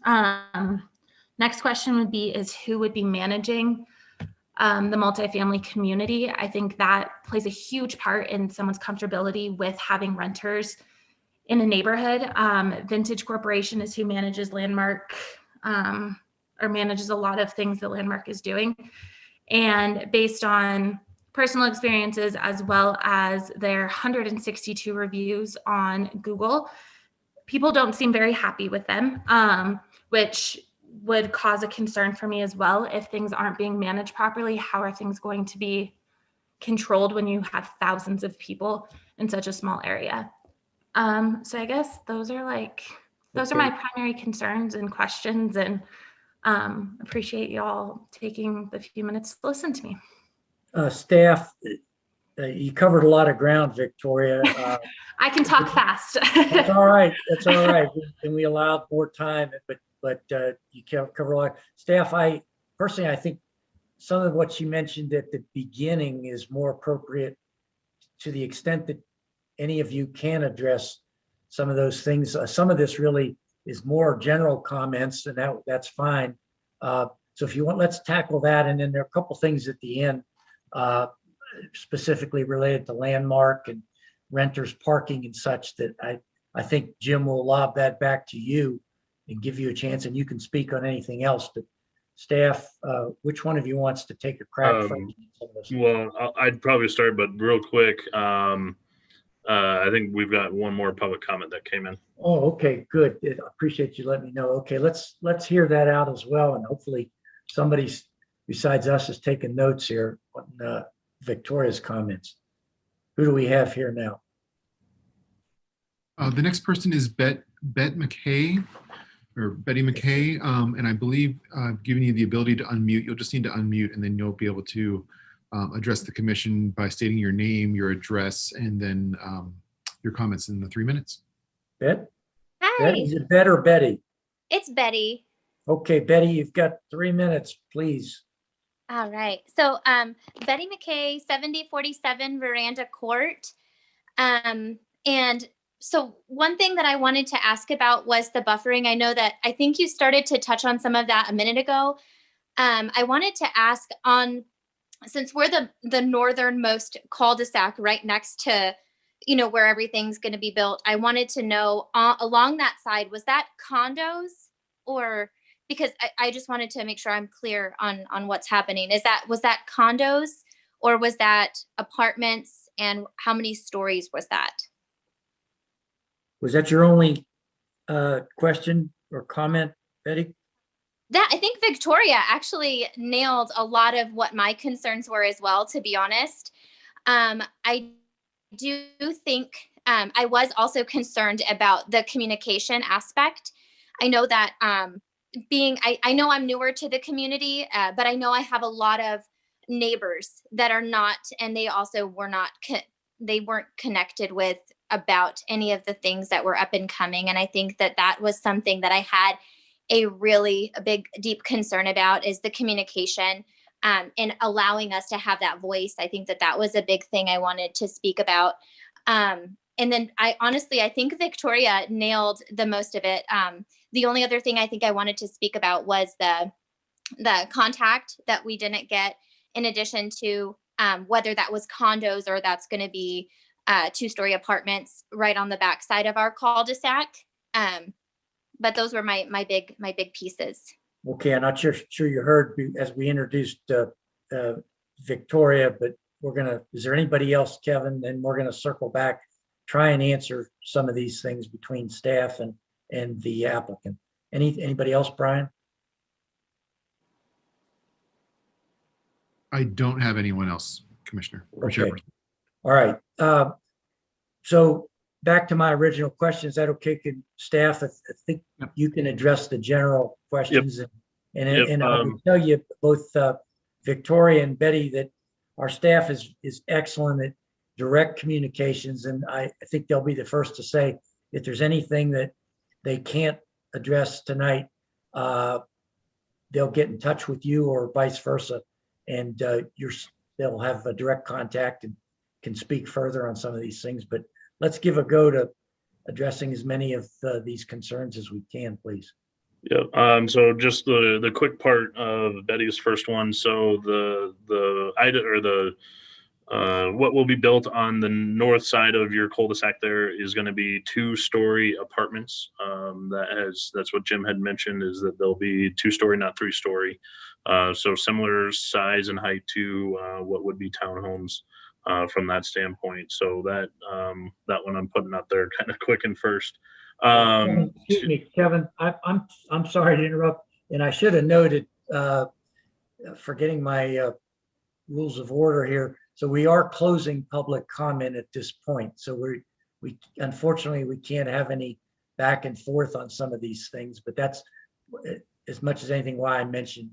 Next question would be, is who would be managing the multifamily community? I think that plays a huge part in someone's comfortability with having renters in a neighborhood. Vintage Corporation is who manages Landmark, or manages a lot of things that Landmark is doing. And based on personal experiences, as well as their 162 reviews on Google, people don't seem very happy with them, which would cause a concern for me as well. If things aren't being managed properly, how are things going to be controlled when you have thousands of people in such a small area? So I guess those are my primary concerns and questions, and appreciate y'all taking the few minutes to listen to me. Staff, you covered a lot of ground, Victoria. I can talk fast. That's all right. That's all right. And we allowed more time, but you cover a lot. Staff, I think some of what you mentioned at the beginning is more appropriate to the extent that any of you can address some of those things. Some of this really is more general comments, and that's fine. So So if you want, let's tackle that. And then there are a couple things at the end, specifically related to landmark and renters parking and such, that I think Jim will lob that back to you and give you a chance, and you can speak on anything else. But staff, which one of you wants to take a crack first? Well, I'd probably start, but real quick, I think we've got one more public comment that came in. Oh, okay, good. I appreciate you letting me know. Okay, let's hear that out as well, and hopefully somebody besides us is taking notes here on Victoria's comments. Who do we have here now? The next person is Betty McKay, and I believe giving you the ability to unmute. You'll just need to unmute, and then you'll be able to address the commission by stating your name, your address, and then your comments in the 3 minutes. Bet? Hi, Betty, is it Bet or Betty? it's Betty. Okay, Betty, you've got 3 minutes, please. All right. So Betty McKay, 7047 Veranda Court. And so one thing that I wanted to ask about was the buffering. I think you started to touch on some of that a minute ago. I wanted to ask since we're the northernmost cul-de-sac right next to, where everything's going to be built, I wanted to know along that side, was that condos or, because I just wanted to make sure I'm clear on what's happening. Was that condos or was that apartments, and how many stories was that? Was that your only question or comment, Betty? I think Victoria actually nailed a lot of what my concerns were as well, to be honest. I do think I was also concerned about the communication aspect. I know that I know I'm newer to the community, but I know I have a lot of neighbors that are not, and they also weren't connected with about any of the things that were up and coming. And I think that was something that I had a big, deep concern about, is the communication and allowing us to have that voice. I think that was a big thing I wanted to speak about. And then I think Victoria nailed the most of it. The only other thing I think I wanted to speak about was the contact that we didn't get, in addition to whether that was condos or that's going to be 2-story apartments right on the back side of our cul-de-sac. But those were my big pieces. Okay, I'm not sure you heard as we introduced Victoria, but is there anybody else, Kevin? And we're gonna circle back, try and answer some of these things between staff and the applicant. Anybody else, Brian? I don't have anyone else, Commissioner. Okay. All right. So back to my original question, is that okay? Could staff, I think you can address the general questions. Yep. And I will tell you both Victoria and Betty that our staff is excellent at direct communications. And I think they'll be the first to say if there's anything that they can't address tonight, they'll get in touch with you or vice versa. And they'll have a direct contact and can speak further on some of these things. But let's give a go to addressing as many of these concerns as we can, please. Yeah. So just the quick part of Betty's first one. So what will be built on the north side of your cul-de-sac there is going to be 2-story apartments. That's what Jim had mentioned, is that they'll be 2-story, not 3-story. So similar size and height to what would be townhomes from that standpoint. So that one I'm putting out there kind of quick and first. Excuse me, Kevin. I'm sorry to interrupt, and I should have noted, forgetting my rules of order here. So we are closing public comment at this point. So we unfortunately we can't have any back and forth on some of these things. But that's as much as anything why I mentioned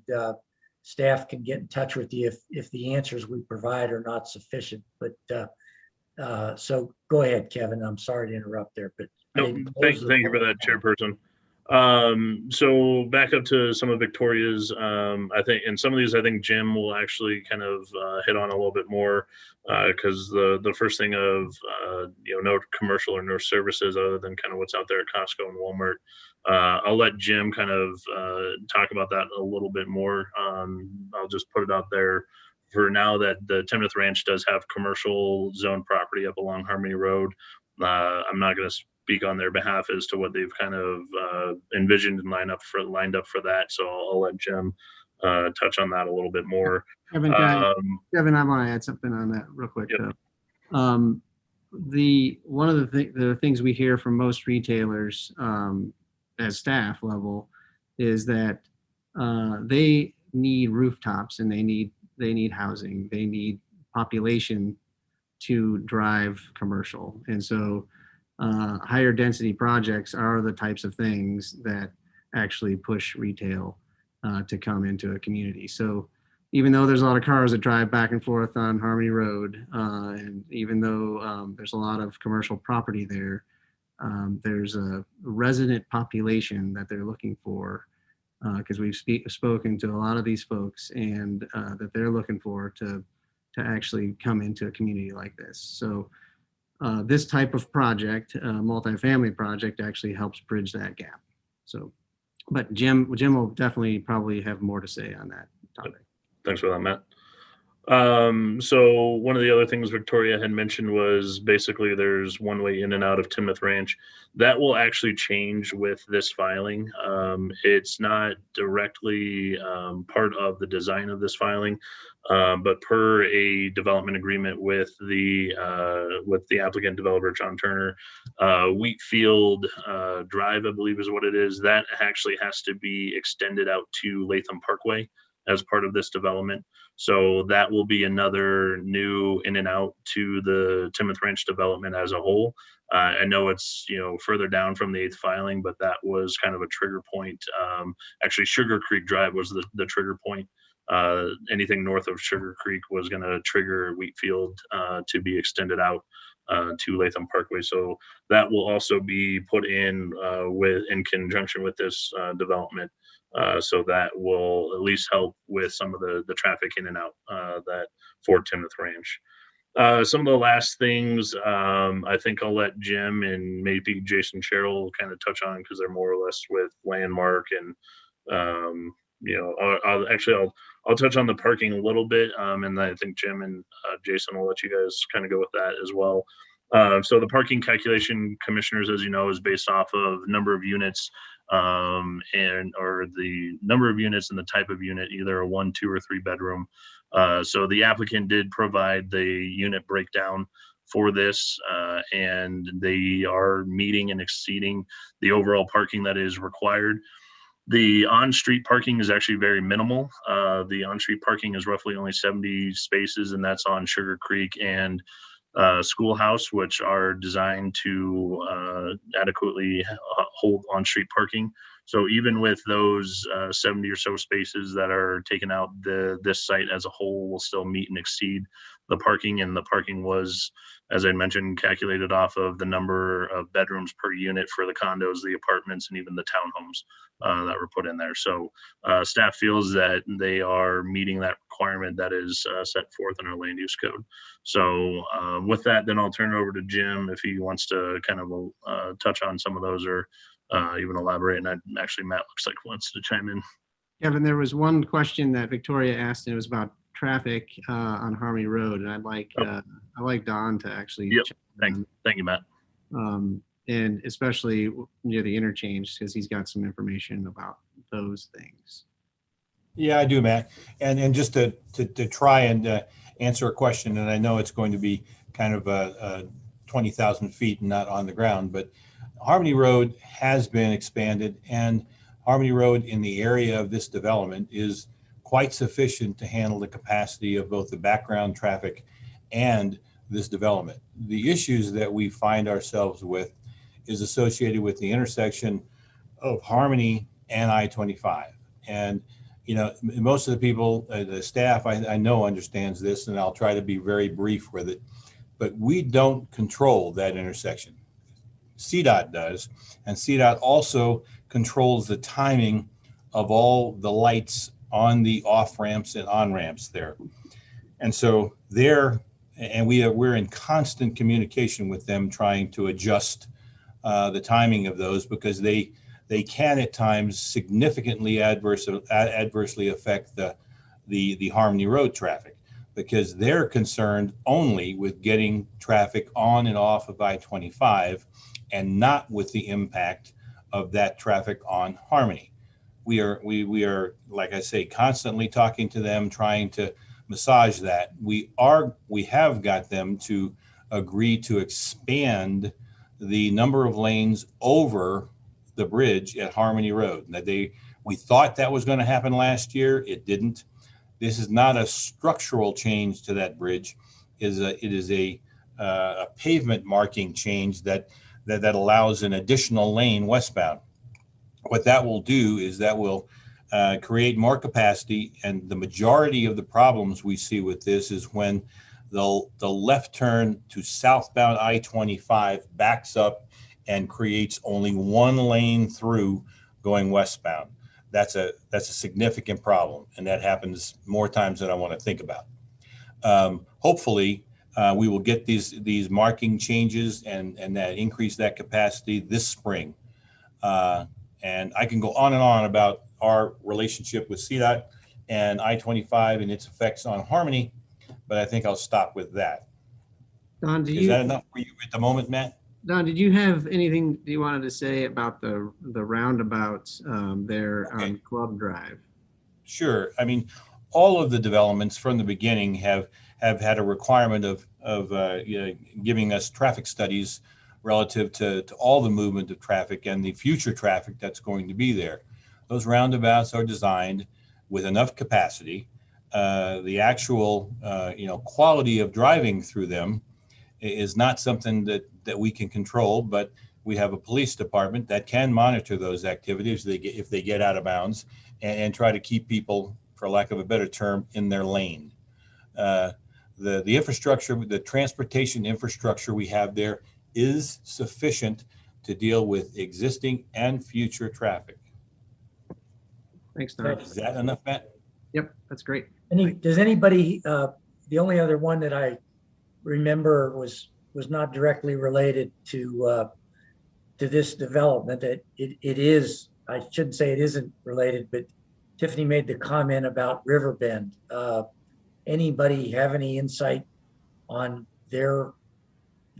staff can get in touch with you if the answers we provide are not sufficient. But so go ahead, Kevin. I'm sorry to interrupt there, but no, thank you for that, Chairperson. So back up to some of Victoria's, I think, and some of these, I think Jim will actually kind of hit on a little bit more, because the first thing of, no commercial or no services other than kind of what's out there at Costco and Walmart. I'll let Jim kind of talk about that a little bit more. I'll just put it out there for now that the Timnath Ranch does have commercial zone property up along Harmony Road. I'm not going to speak on their behalf as to what they've kind of envisioned and lined up for that. So I'll let Jim touch on that a little bit more. Kevin, Kevin, I want to add something on that real quick. Yep. One of the things we hear from most retailers at staff level is that they need rooftops and they need housing, they need population to drive commercial, and so higher density projects are the types of things that actually push retail to come into a community. So even though there's a lot of cars that drive back and forth on Harmony Road, and even though there's a lot of commercial property there, there's a resident population that they're looking for, because we've spoken to a lot of these folks, and that they're looking for to actually come into a community like this. So this type of project, multifamily project, actually helps bridge that gap. So, but Jim will definitely probably have more to say on that topic. Thanks for that, Matt. So one of the other things Victoria had mentioned was basically there's one way in and out of Timnath Ranch. That will actually change with this filing. It's not directly part of the design of this filing, but per a development agreement with the applicant developer, John Turner, Wheatfield Drive, I believe is what it is, that actually has to be extended out to Latham Parkway as part of this development. So that will be another new in and out to the Timnath Ranch development as a whole. I know it's, further down from the 8th filing, but that was kind of a trigger point. Actually, Sugar Creek Drive was the trigger point. Anything north of Sugar Creek was going to trigger Wheatfield to be extended out to Latham Parkway. So that will also be put in in conjunction with this development. So that will at least help with some of the traffic in and out that for Timnath Ranch. Some of the last things I think I'll let Jim and maybe Jason Sherrill kind of touch on, because they're more or less with Landmark, and I'll touch on the parking a little bit, and I think Jim and Jason will let you guys kind of go with that as well. So the parking calculation, commissioners, as you know, is based off of number of units or the number of units and the type of unit, either a 1, 2, or 3 bedroom. So the applicant did provide the unit breakdown for this, and they are meeting and exceeding the overall parking that is required. The on-street parking is actually very minimal. The on-street parking is roughly only 70 spaces, and that's on Sugar Creek and Schoolhouse, which are designed to adequately hold on-street parking. So even with those 70 or so spaces that are taken out, this site as a whole will still meet and exceed the parking. And the parking was, as I mentioned, calculated off of the number of bedrooms per unit for the condos, the apartments, and even the townhomes that were put in there. So staff feels that they are meeting that requirement that is set forth in our land use code. So with that, then I'll turn it over to Jim if he wants to kind of touch on some of those, or even elaborate. And actually, Matt looks like wants to chime in. Kevin, there was one question that Victoria asked, and it was about traffic on Harmony Road, and I'd like Don to actually. Yep. Thank you, Matt. And especially near the interchange, because he's got some information about those things. Yeah, I do, Matt. And just to try and answer a question, and I know it's going to be kind of 20,000 feet and not on the ground, but Harmony Road has been expanded, and Harmony Road in the area of this development is quite sufficient to handle the capacity of both the background traffic and this development. The issues that we find ourselves with is associated with the intersection of Harmony and I-25. And, most of the people, the staff, I know understands this, and I'll try to be very brief with it, but we don't control that intersection. CDOT does, and CDOT also controls the timing of all the lights on the off ramps and on ramps there. And so we're in constant communication with them, trying to adjust the timing of those, because they can at times significantly adversely affect the Harmony Road traffic, because they're concerned only with getting traffic on and off of I-25 and not with the impact of that traffic on Harmony. We are, like I say, constantly talking to them, trying to massage that. We have got them to agree to expand the number of lanes over the bridge at Harmony Road. Now we thought that was going to happen last year. It didn't. This is not a structural change to that bridge. It is a pavement marking change that allows an additional lane westbound. What that will do is that will create more capacity, and the majority of the problems we see with this is when the left turn to southbound I-25 backs up and creates only one lane through going westbound. That's a significant problem, and that happens more times than I want to think about. Hopefully, we will get these marking changes and that increase that capacity this spring. And I can go on and on about our relationship with CDOT and I-25 and its effects on Harmony, but I think I'll stop with that. Don, Is that enough for you at the moment, Matt? Don, did you have anything you wanted to say about the roundabouts there on Club Drive? Sure. I mean, all of the developments from the beginning have had a requirement of giving us traffic studies relative to all the movement of traffic and the future traffic that's going to be there. Those roundabouts are designed with enough capacity. The actual quality of driving through them is not something that we can control, but we have a police department that can monitor those activities if they get out of bounds and try to keep people, for lack of a better term, in their lane. The infrastructure, the transportation infrastructure we have there is sufficient to deal with existing and future traffic. Thanks, Don. Is that enough, Matt? Yep, that's great. Does anybody, the only other one that I remember was not directly related to this development. It is, I shouldn't say it isn't related, but Tiffany made the comment about Riverbend. Anybody have any insight on their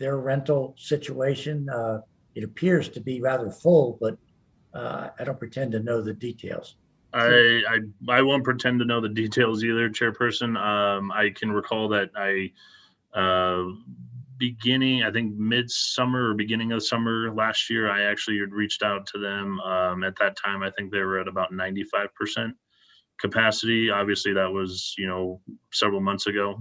rental situation? It appears to be rather full, but I don't pretend to know the details. I won't pretend to know the details either, Chairperson. I can recall that I think midsummer or beginning of summer last year, I actually had reached out to them. At that time, I think they were at about 95% capacity. Obviously, that was several months ago,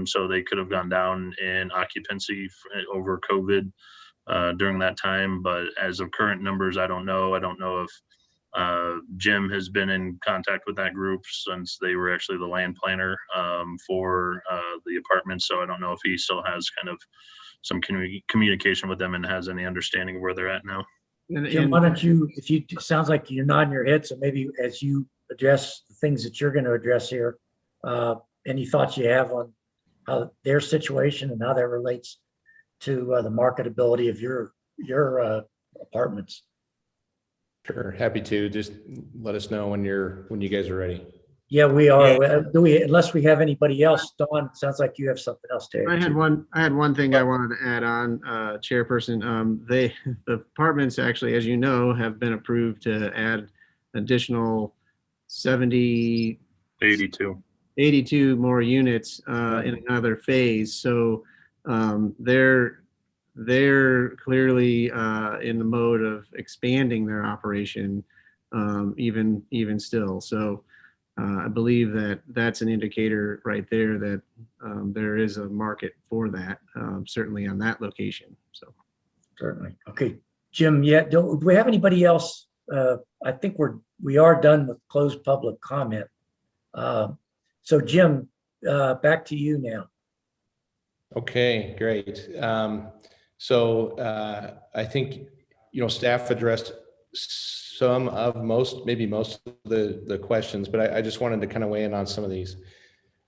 so they could have gone down in occupancy over COVID during that time. But as of current numbers, I don't know. I don't know if Jim has been in contact with that group since they were actually the land planner for the apartment. So I don't know if he still has kind of some communication with them and has any understanding of where they're at now. Jim, why don't you, it sounds like you're nodding your head, so maybe as you address the things that you're going to address here, any thoughts you have on how their situation and how that relates to the marketability of your apartments? Sure, happy to. Just let us know when you guys are ready. Yeah, we are. Yeah. Unless we have anybody else, Dawn, sounds like you have something else to add. I had one thing I wanted to add on, Chairperson. The apartments actually, as you know, have been approved to add additional 82 more units in another phase. So they're clearly in the mode of expanding their operation even still. So I believe that's an indicator right there that there is a market for that, certainly on that location. So certainly. Okay, Jim, do we have anybody else? I think we are done with closed public comment. So Jim, back to you now. Okay, great. So I think staff addressed some of maybe most of the questions, but I just wanted to kind of weigh in on some of these.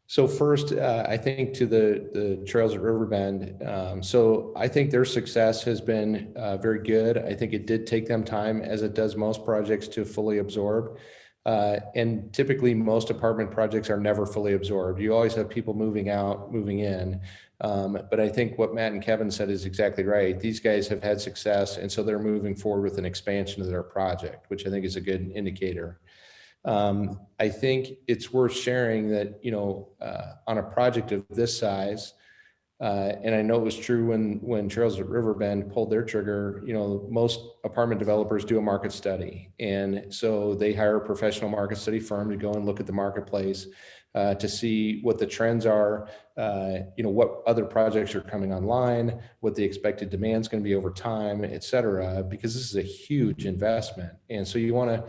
So first, I think to the trails at Riverbend. So I think their success has been very good. I think it did take them time, as it does most projects, to fully absorb. And typically most apartment projects are never fully absorbed. You always have people moving out, moving in. But I think what Matt and Kevin said is exactly right. These guys have had success, and so they're moving forward with an expansion of their project, which I think is a good indicator. I think it's worth sharing that, on a project of this size, and I know it was true when Trails at Riverbend pulled their trigger, most apartment developers do a market study. And so they hire a professional market study firm to go and look at the marketplace to see what the trends are, what other projects are coming online, what the expected demand is going to be over time, et cetera, because this is a huge investment. And so you want to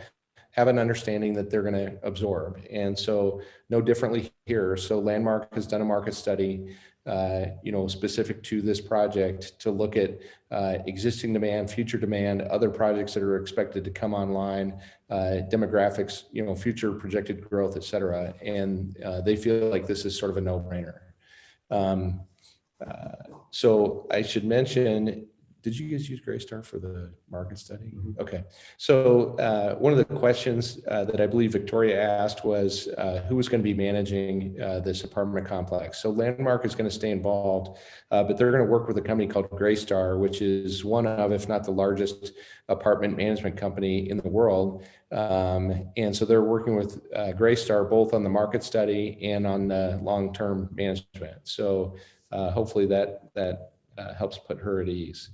have an understanding that they're going to absorb. And so no differently here. So Landmark has done a market study, specific to this project to look at existing demand, future demand, other projects that are expected to come online, demographics, future projected growth, et cetera. And they feel like this is sort of a no-brainer. So I should mention, did you guys use Greystar for the market study? Okay. So one of the questions that I believe Victoria asked was who was going to be managing this apartment complex. So Landmark is going to stay involved, but they're going to work with a company called Greystar, which is one of, if not the largest apartment management company in the world. And so they're working with Greystar both on the market study and on the long-term management. So hopefully that helps put her at ease.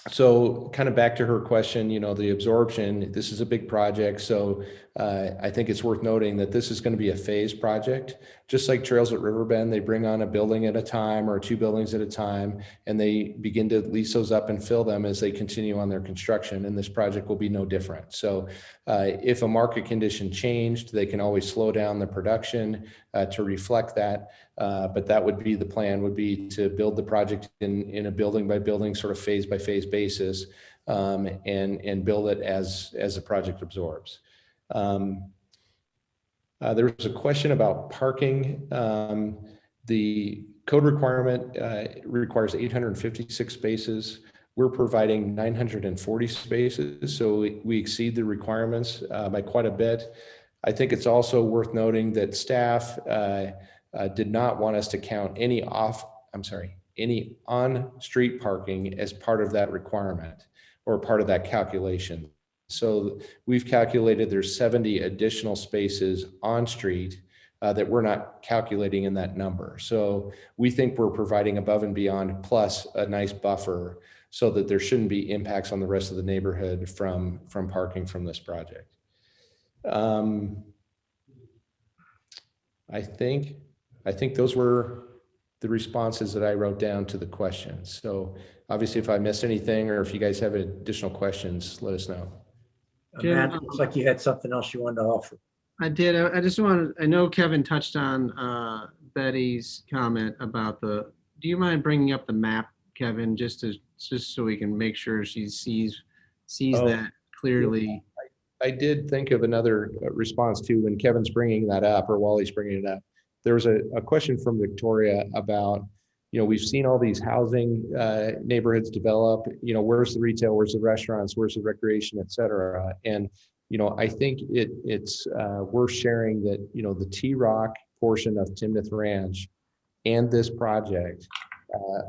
So kind of back to her question, the absorption, this is a big project. So I think it's worth noting that this is going to be a phased project. Just like Trails at Riverbend, they bring on a building at a time or 2 buildings at a time, and they begin to lease those up and fill them as they continue on their construction. And this project will be no different. So if a market condition changed, they can always slow down the production to reflect that. But that would be the plan, would be to build the project in a building by building, sort of phase by phase basis, and build it as the project absorbs. There was a question about parking. The code requirement requires 856 spaces. We're providing 940 spaces, so we exceed the requirements by quite a bit. I think it's also worth noting that staff did not want us to count any on-street parking as part of that requirement or part of that calculation. So we've calculated there's 70 additional spaces on street that we're not calculating in that number. So we think we're providing above and beyond, plus a nice buffer, so that there shouldn't be impacts on the rest of the neighborhood from parking from this project. I think those were the responses that I wrote down to the questions. So obviously, if I missed anything or if you guys have additional questions, let us know. Matt, it looks like you had something else you wanted to offer. I did. I just wanted, I know Kevin touched on Betty's comment about do you mind bringing up the map, Kevin, just so we can make sure she sees that clearly? I did think of another response too when Kevin's bringing that up, or Wally's bringing it up. There was a question from Victoria about, we've seen all these housing neighborhoods develop, where's the retail, where's the restaurants, where's the recreation, et cetera. And, I think it's worth sharing that, the T-Rock portion of Timnath Ranch and this project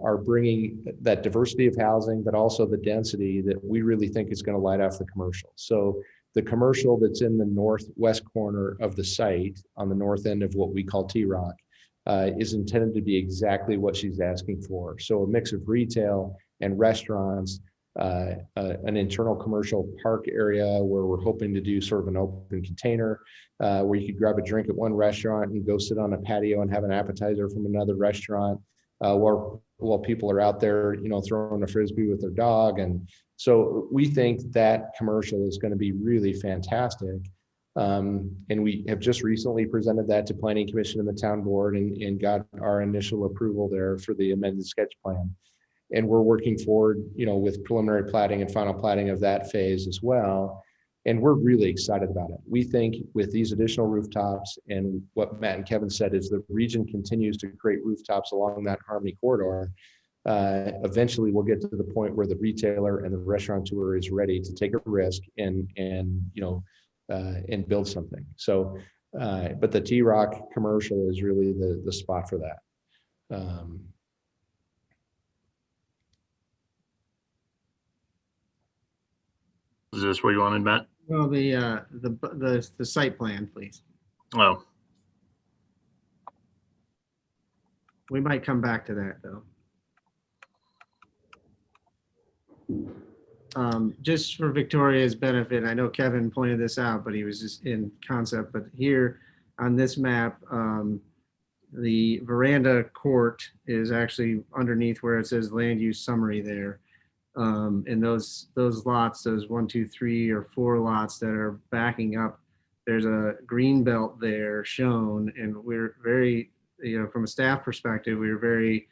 are bringing that diversity of housing, but also the density that we really think is going to light off the commercial. So the commercial that's in the northwest corner of the site on the north end of what we call T-Rock is intended to be exactly what she's asking for. So a mix of retail and restaurants, an internal commercial park area where we're hoping to do sort of an open container where you could grab a drink at one restaurant and go sit on a patio and have an appetizer from another restaurant while people are out there, throwing a Frisbee with their dog. And so we think that commercial is going to be really fantastic. And we have just recently presented that to Planning Commission and the Town Board and got our initial approval there for the amended sketch plan. And we're working forward, with preliminary plating and final plating of that phase as well. And we're really excited about it. We think with these additional rooftops and what Matt and Kevin said is the region continues to create rooftops along that Harmony corridor. Eventually we'll get to the point where the retailer and the restaurateur is ready to take a risk and build something. So, but the T-Rock commercial is really the spot for that. Is this what you wanted, Matt? Well, the site plan, please. Oh, We might come back to that though. Just for Victoria's benefit, I know Kevin pointed this out, but he was just in concept, but here on this map, the veranda court is actually underneath where it says land use summary there. And those lots, those 1, 2, 3, or 4 lots that are backing up, there's a green belt there shown, and we're very, from a staff perspective, we're very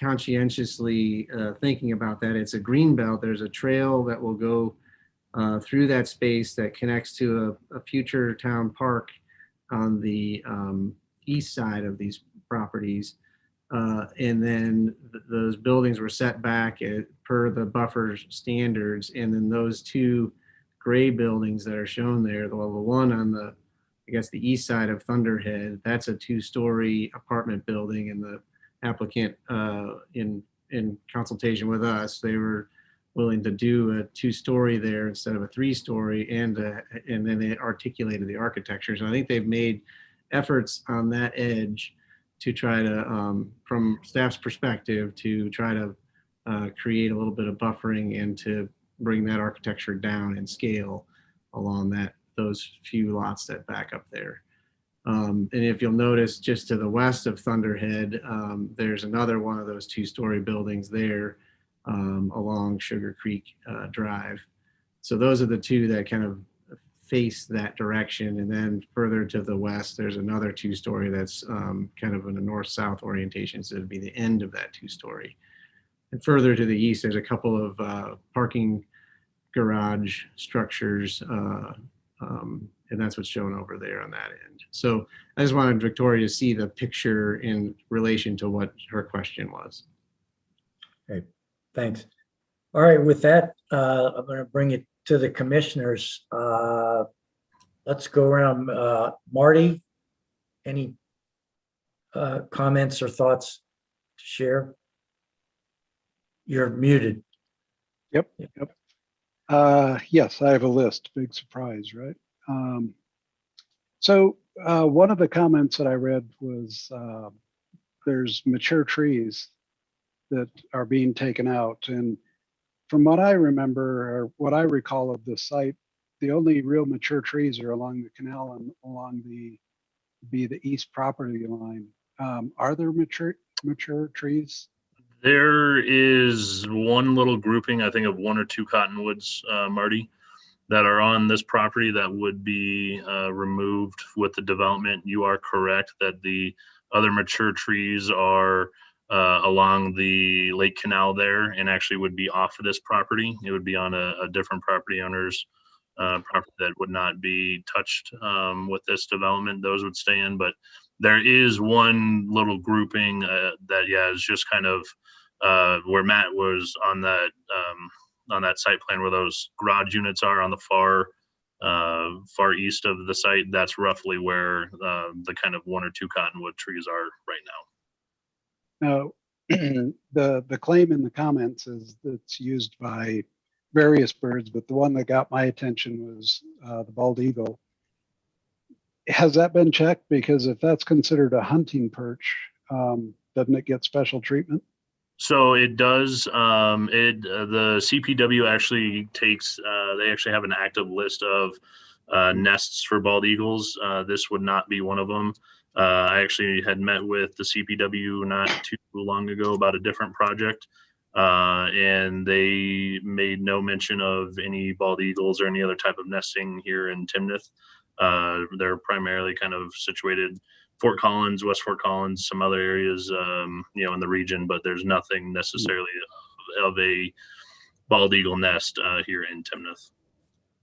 conscientiously thinking about that. It's a green belt. There's a trail that will go through that space that connects to a future town park on the east side of these properties. And then those buildings were set back per the buffer standards. And then those 2 gray buildings that are shown there, the one on the, I guess, the east side of Thunderhead, that's a 2-story apartment building. And the applicant, in consultation with us, they were willing to do a 2-story there instead of a 3-story, and then they articulated the architecture. So I think they've made efforts on that edge to try to, from staff's perspective, to try to create a little bit of buffering and to bring that architecture down in scale along those few lots that back up there. And if you'll notice, just to the west of Thunderhead, there's another one of those 2-story buildings there along Sugar Creek Drive. So those are the 2 that kind of face that direction. And then further to the west, there's another 2-story that's kind of in a north-south orientation. So it'd be the end of that 2-story. And further to the east, there's a couple of parking garage structures. And that's what's shown over there on that end. So I just wanted Victoria to see the picture in relation to what her question was. Okay, thanks. All right, with that, I'm going to bring it to the commissioners. Let's go around. Marty, any comments or thoughts to share? You're muted. Yep. Yes, I have a list. Big surprise, right? So one of the comments that I read was there's mature trees that are being taken out. And from what I remember, or what I recall of the site, the only real mature trees are along the canal and along the east property line. Are there mature trees? there is one little grouping, I think, of 1 or 2 cottonwoods, Marty, that are on this property that would be removed with the development. You are correct that the other mature trees are along the Lake Canal there, and actually would be off of this property. It would be on a different property owner's property that would not be touched with this development. Those would stay in, but there is one little grouping that, yeah, is just kind of where Matt was on that site plan where those garage units are on the far east of the site. That's roughly where the kind of 1 or 2 cottonwood trees are right now. Now, the claim in the comments is that it's used by various birds, but the one that got my attention was the bald eagle. Has that been checked? Because if that's considered a hunting perch, doesn't it get special treatment? So it does. The CPW actually takes. They actually have an active list of nests for bald eagles. This would not be one of them. I actually had met with the CPW not too long ago about a different project, and they made no mention of any bald eagles or any other type of nesting here in Timnath. They're primarily kind of situated Fort Collins, West Fort Collins, some other areas, in the region, but there's nothing necessarily of a bald eagle nest here in Timnath.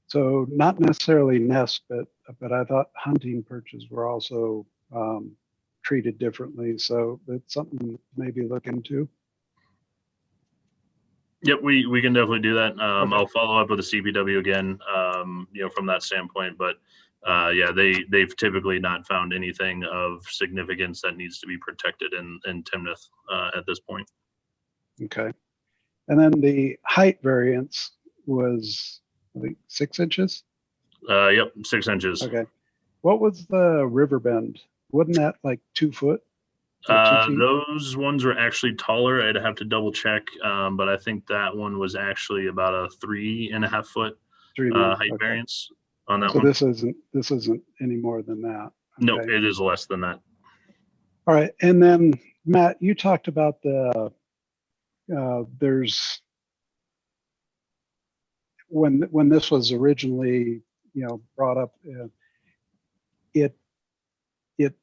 So not necessarily nest, but I thought hunting perches were also treated differently. So that's something to maybe look into. Yep, we can definitely do that. Okay. I'll follow up with the CPW again, from that standpoint. But yeah, they've typically not found anything of significance that needs to be protected in Timnath at this point. Okay. And then the height variance was, I think, 6 inches. Yep, 6 inches. Okay. What was the river bend? Wasn't that like 2 foot? Or 2 feet? Those ones were actually taller. I'd have to double check, but I think that one was actually about a 3.5 foot 3.5, height okay. variance on that So one. this isn't any more than that. Nope, Okay. it is less than that. All right. And then Matt, you talked about there's when this was originally brought up,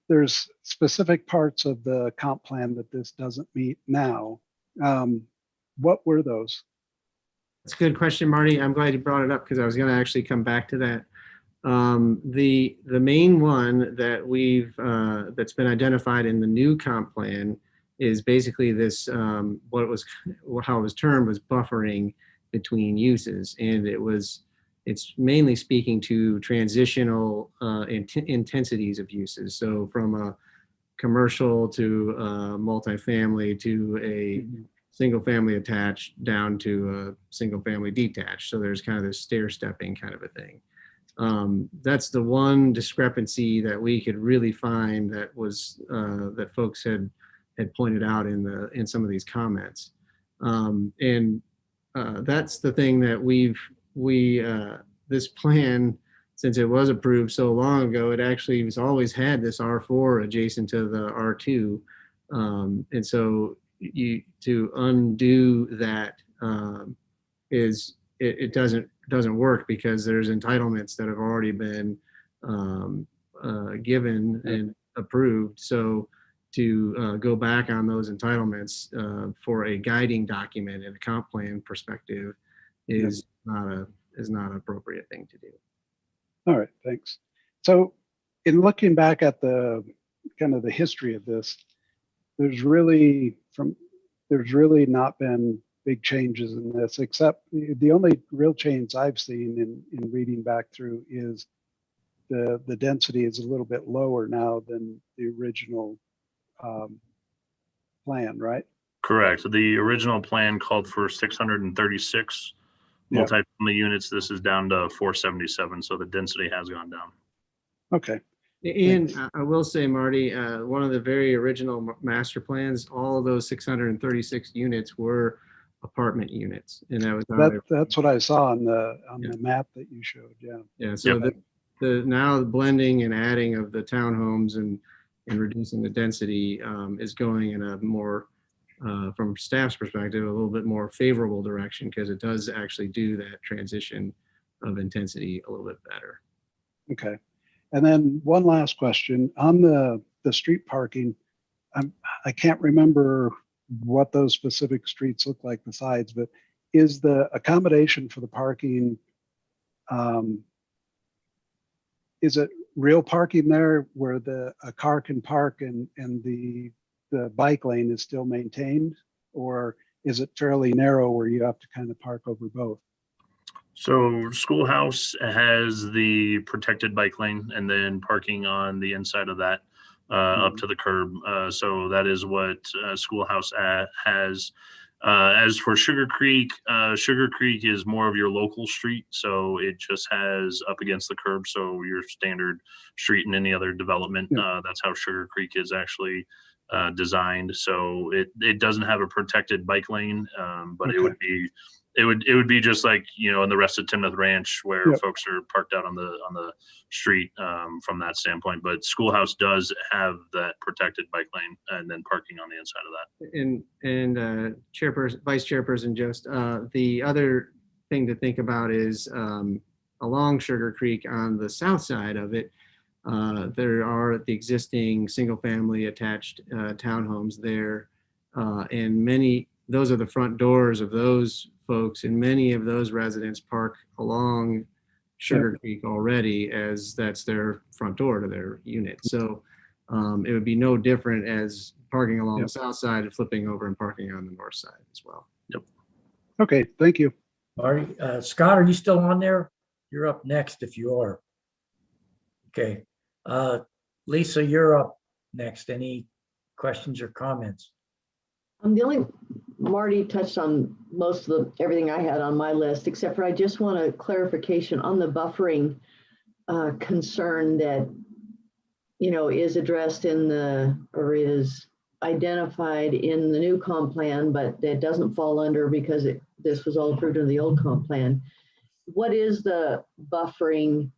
there's specific parts of the comp plan that this doesn't meet now. What were those? That's a good question, Marty. I'm glad you brought it up because I was going to actually come back to that. The main one that that's been identified in the new comp plan is basically this, how it was termed was buffering between uses. And it's mainly speaking to transitional intensities of uses. So from a commercial to multifamily to a single family attached down to a single family detached. So there's kind of this stair stepping kind of a thing. That's the one discrepancy that we could really find that was that folks had pointed out in some of these comments. That's the thing that this plan, since it was approved so long ago, it actually was always had this R4 adjacent to the R2. And so to undo that it doesn't work because there's entitlements that have already been given and approved. So to go back on those entitlements for a guiding document and a comp plan perspective is not an appropriate thing to do. All right, thanks. So in looking back at the kind of the history of this, there's really not been big changes in this, except the only real change I've seen in reading back through is the density is a little bit lower now than the original plan, right? Correct. The original plan called for 636 multifamily units. This is down to 477. So the density has gone down. Okay. And I will say, Marty, one of the very original master plans, all of those 636 units were apartment units, and that was that's what I saw on the map that you showed. Yeah. Yeah. So now the blending and adding of the townhomes and reducing the density is going in a more, from staff's perspective, a little bit more favorable direction because it does actually do that transition of intensity a little bit better. Okay. And then one last question on the street parking. I can't remember what those specific streets look like besides, but is the accommodation for the parking, is it real parking there where a car can park and the bike lane is still maintained, or is it fairly narrow where you have to kind of park over both? So Schoolhouse has the protected bike lane and then parking on the inside of that up to the curb. So that is what Schoolhouse has. As for Sugar Creek is more of your local street. So it just has up against the curb. So your standard street in any other development. That's how Sugar Creek is actually designed. So it doesn't have a protected bike lane, but it would be just like, in the rest of Timnath Ranch where folks are parked out on the street from that standpoint. But Schoolhouse does have that protected bike lane and then parking on the inside of that. And Vice Chairperson, just the other thing to think about is along Sugar Creek on the south side of it, there are the existing single-family attached townhomes there, and those are the front doors of those folks, and many of those residents park along Sugar Creek already, as that's their front door to their unit. So it would be no different as parking along the south side and flipping over and parking on the north side as well. Yep. Okay, thank you. Marty, Scott, are you still on there? You're up next if you are. Okay. Lisa, you're up next. Any questions or comments? Marty touched on most of everything I had on my list, except for I just want a clarification on the buffering concern that, is addressed or is identified in the new comp plan, but that doesn't fall under because this was all approved in the old comp plan. What is the buffering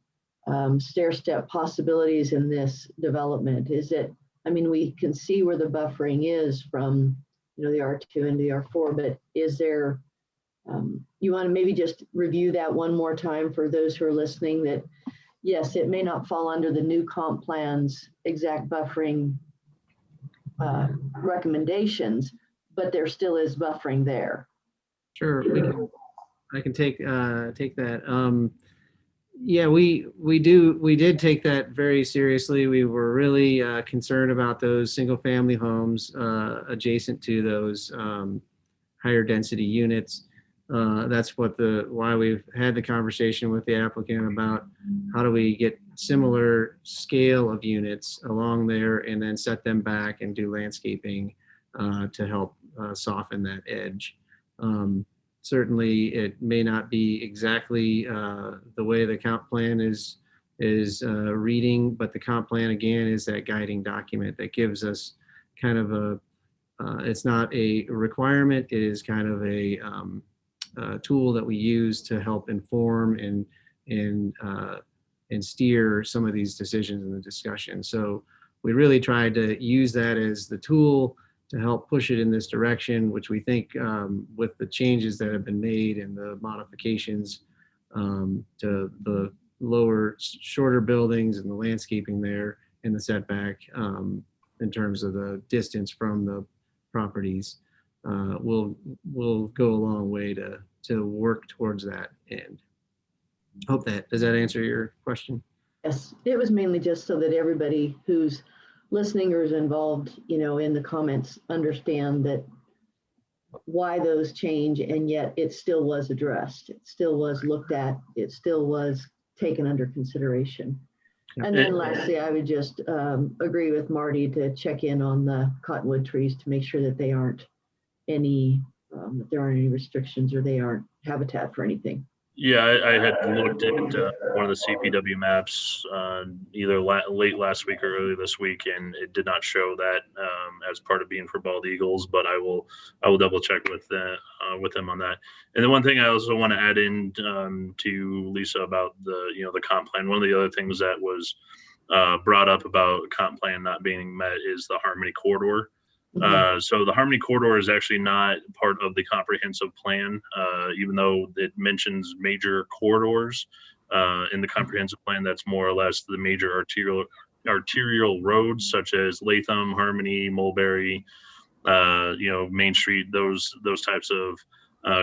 stair-step possibilities in this development? We can see where the buffering is from, the R2 into the R4, but is there, you want to maybe just review that one more time for those who are listening, that yes, it may not fall under the new comp plan's exact buffering recommendations, but there still is buffering there. Sure, I can take that. Yeah, we did take that very seriously. We were really concerned about those single-family homes adjacent to those higher density units. That's why we've had the conversation with the applicant about how do we get similar scale of units along there and then set them back and do landscaping to help soften that edge. Certainly, it may not be exactly the way the comp plan is reading, but the comp plan again is that guiding document that gives us kind of it's not a requirement, it is kind of a tool that we use to help inform and steer some of these decisions in the discussion. So we really tried to use that as the tool to help push it in this direction, which we think with the changes that have been made and the modifications to the shorter buildings and the landscaping there and the setback in terms of the distance from the properties will go a long way to work towards that end. Does that answer your question? Yes, it was mainly just so that everybody who's listening or is involved, in the comments understand that why those change, and yet it still was addressed. It still was looked at. It still was taken under consideration. And then lastly, I would just agree with Marty to check in on the cottonwood trees to make sure that there aren't any restrictions or they aren't habitat for anything. Yeah, I had looked at one of the CPW maps either late last week or early this week, and it did not show that as part of being for bald eagles. But I will double check with them on that. And the one thing I also want to add in to Lisa about the comp plan. One of the other things that was brought up about comp plan not being met is the Harmony Corridor. So the Harmony Corridor is actually not part of the comprehensive plan, even though it mentions major corridors in the comprehensive plan. That's more or less the major arterial roads such as Latham, Harmony, Mulberry, Main Street, those types of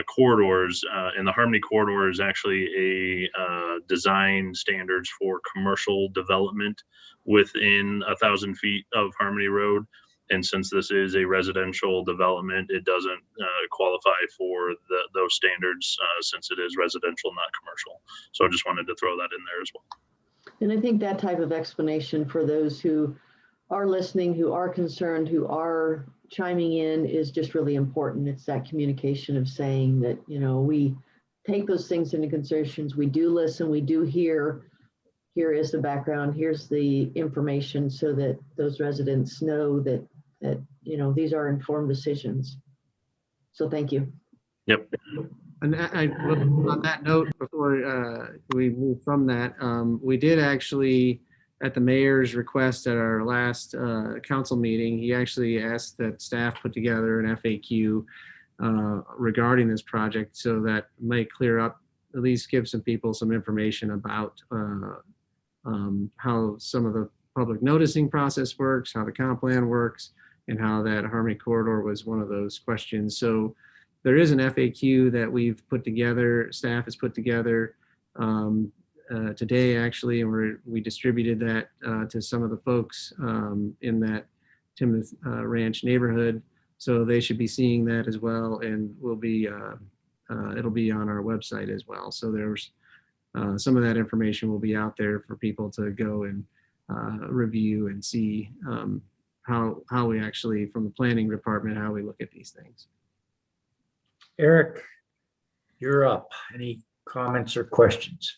corridors. And the Harmony Corridor is actually a design standards for commercial development within 1,000 feet of Harmony Road. And since this is a residential development, it doesn't qualify for those standards since it is residential, not commercial. So I just wanted to throw that in there as well. And I think that type of explanation for those who are listening, who are concerned, who are chiming in is just really important. It's that communication of saying that, we take those things into considerations. We do listen, we do hear. Here is the background, here's the information so that those residents know that these are informed decisions. So thank you. Yep. And on that note, before we move from that, we did actually, at the mayor's request at our last council meeting, he actually asked that staff put together an FAQ regarding this project, so that might clear up at least give some people some information about how some of the public noticing process works, how the comp plan works, and how that Harmony Corridor was one of those questions. So there is an FAQ that we've put together, staff has put together today actually, and we distributed that to some of the folks in that Timnath Ranch neighborhood. So they should be seeing that as well, and will be it'll be on our website as well. So there's some of that information will be out there for people to go and review and see how we actually, from the planning department, how we look at these things. Eric, you're up. Any comments or questions?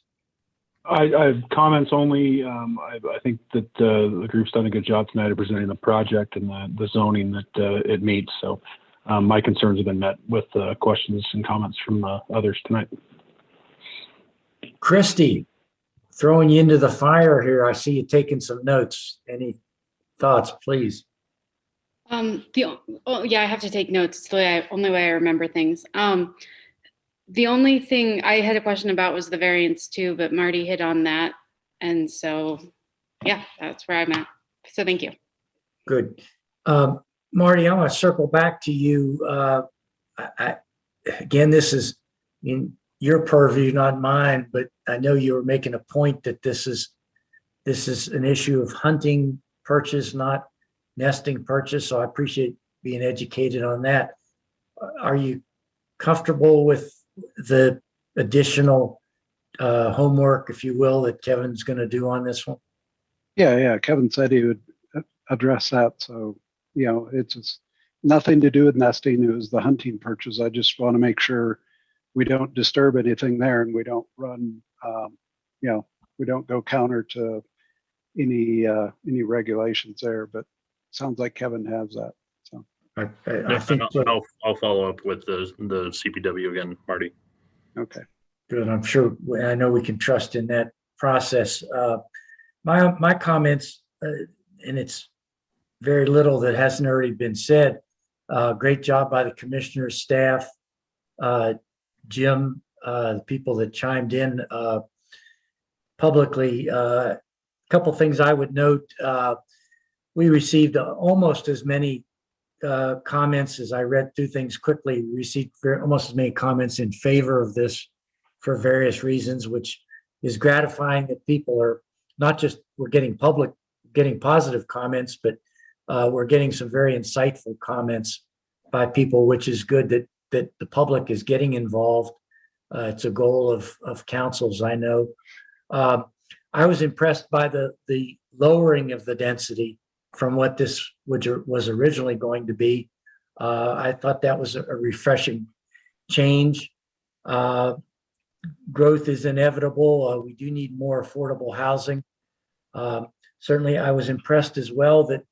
I have comments only. I think that the group's done a good job tonight of presenting the project and the zoning that it meets. So my concerns have been met with questions and comments from others tonight. Christy, throwing you into the fire here. I see you taking some notes. Any thoughts, please? Yeah, I have to take notes. It's the only way I remember things. The only thing I had a question about was the variance too, but Marty hit on that. And so, yeah, that's where I'm at. So thank you. Good. Marty, I want to circle back to you. Again, this is in your purview, not mine, but I know you were making a point that this is an issue of hunting purchase, not nesting purchase. So I appreciate being educated on that. Are you comfortable with the additional homework, if you will, that Kevin's going to do on this one? Yeah. Kevin said he would address that. So, it's just nothing to do with nesting. It was the hunting purchase. I just want to make sure we don't disturb anything there, and we don't run, we don't go counter to any regulations there. But it sounds like Kevin has that. So I think I'll follow up with the CPW again, Marty. Okay. Good. I'm sure. I know we can trust in that process. My comments, and it's very little that hasn't already been said. Great job by the commissioner's staff, Jim, the people that chimed in publicly. A couple things I would note. We received almost as many comments as I read through things quickly. We received almost as many comments in favor of this for various reasons, which is gratifying that people are not just, we're getting positive comments, but we're getting some very insightful comments by people, which is good that the public is getting involved. It's a goal of councils, I know. I was impressed by the lowering of the density from what this was originally going to be. I thought that was a refreshing change. Growth is inevitable. We do need more affordable housing. Certainly, I was impressed as well that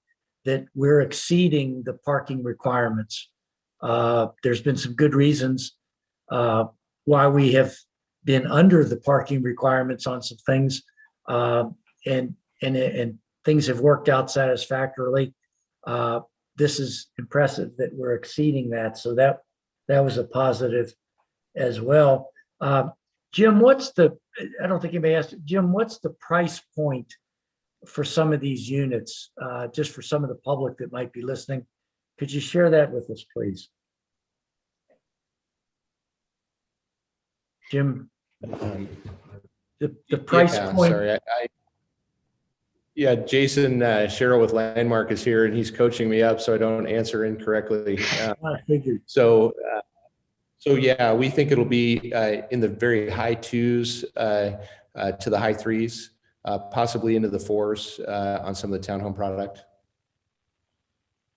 we're exceeding the parking requirements. There's been some good reasons why we have been under the parking requirements on some things, and things have worked out satisfactorily. This is impressive that we're exceeding that. So that was a positive as well. Jim, I don't think anybody asked, Jim, what's the price point for some of these units, just for some of the public that might be listening? Could you share that with us, please? Jim, the price point. Sorry, Jason Sherrill with Landmark is here, and he's coaching me up so I don't answer incorrectly. I figured. So yeah, we think it'll be in the very high 2s to the high 3s, possibly into the 4s on some of the townhome product.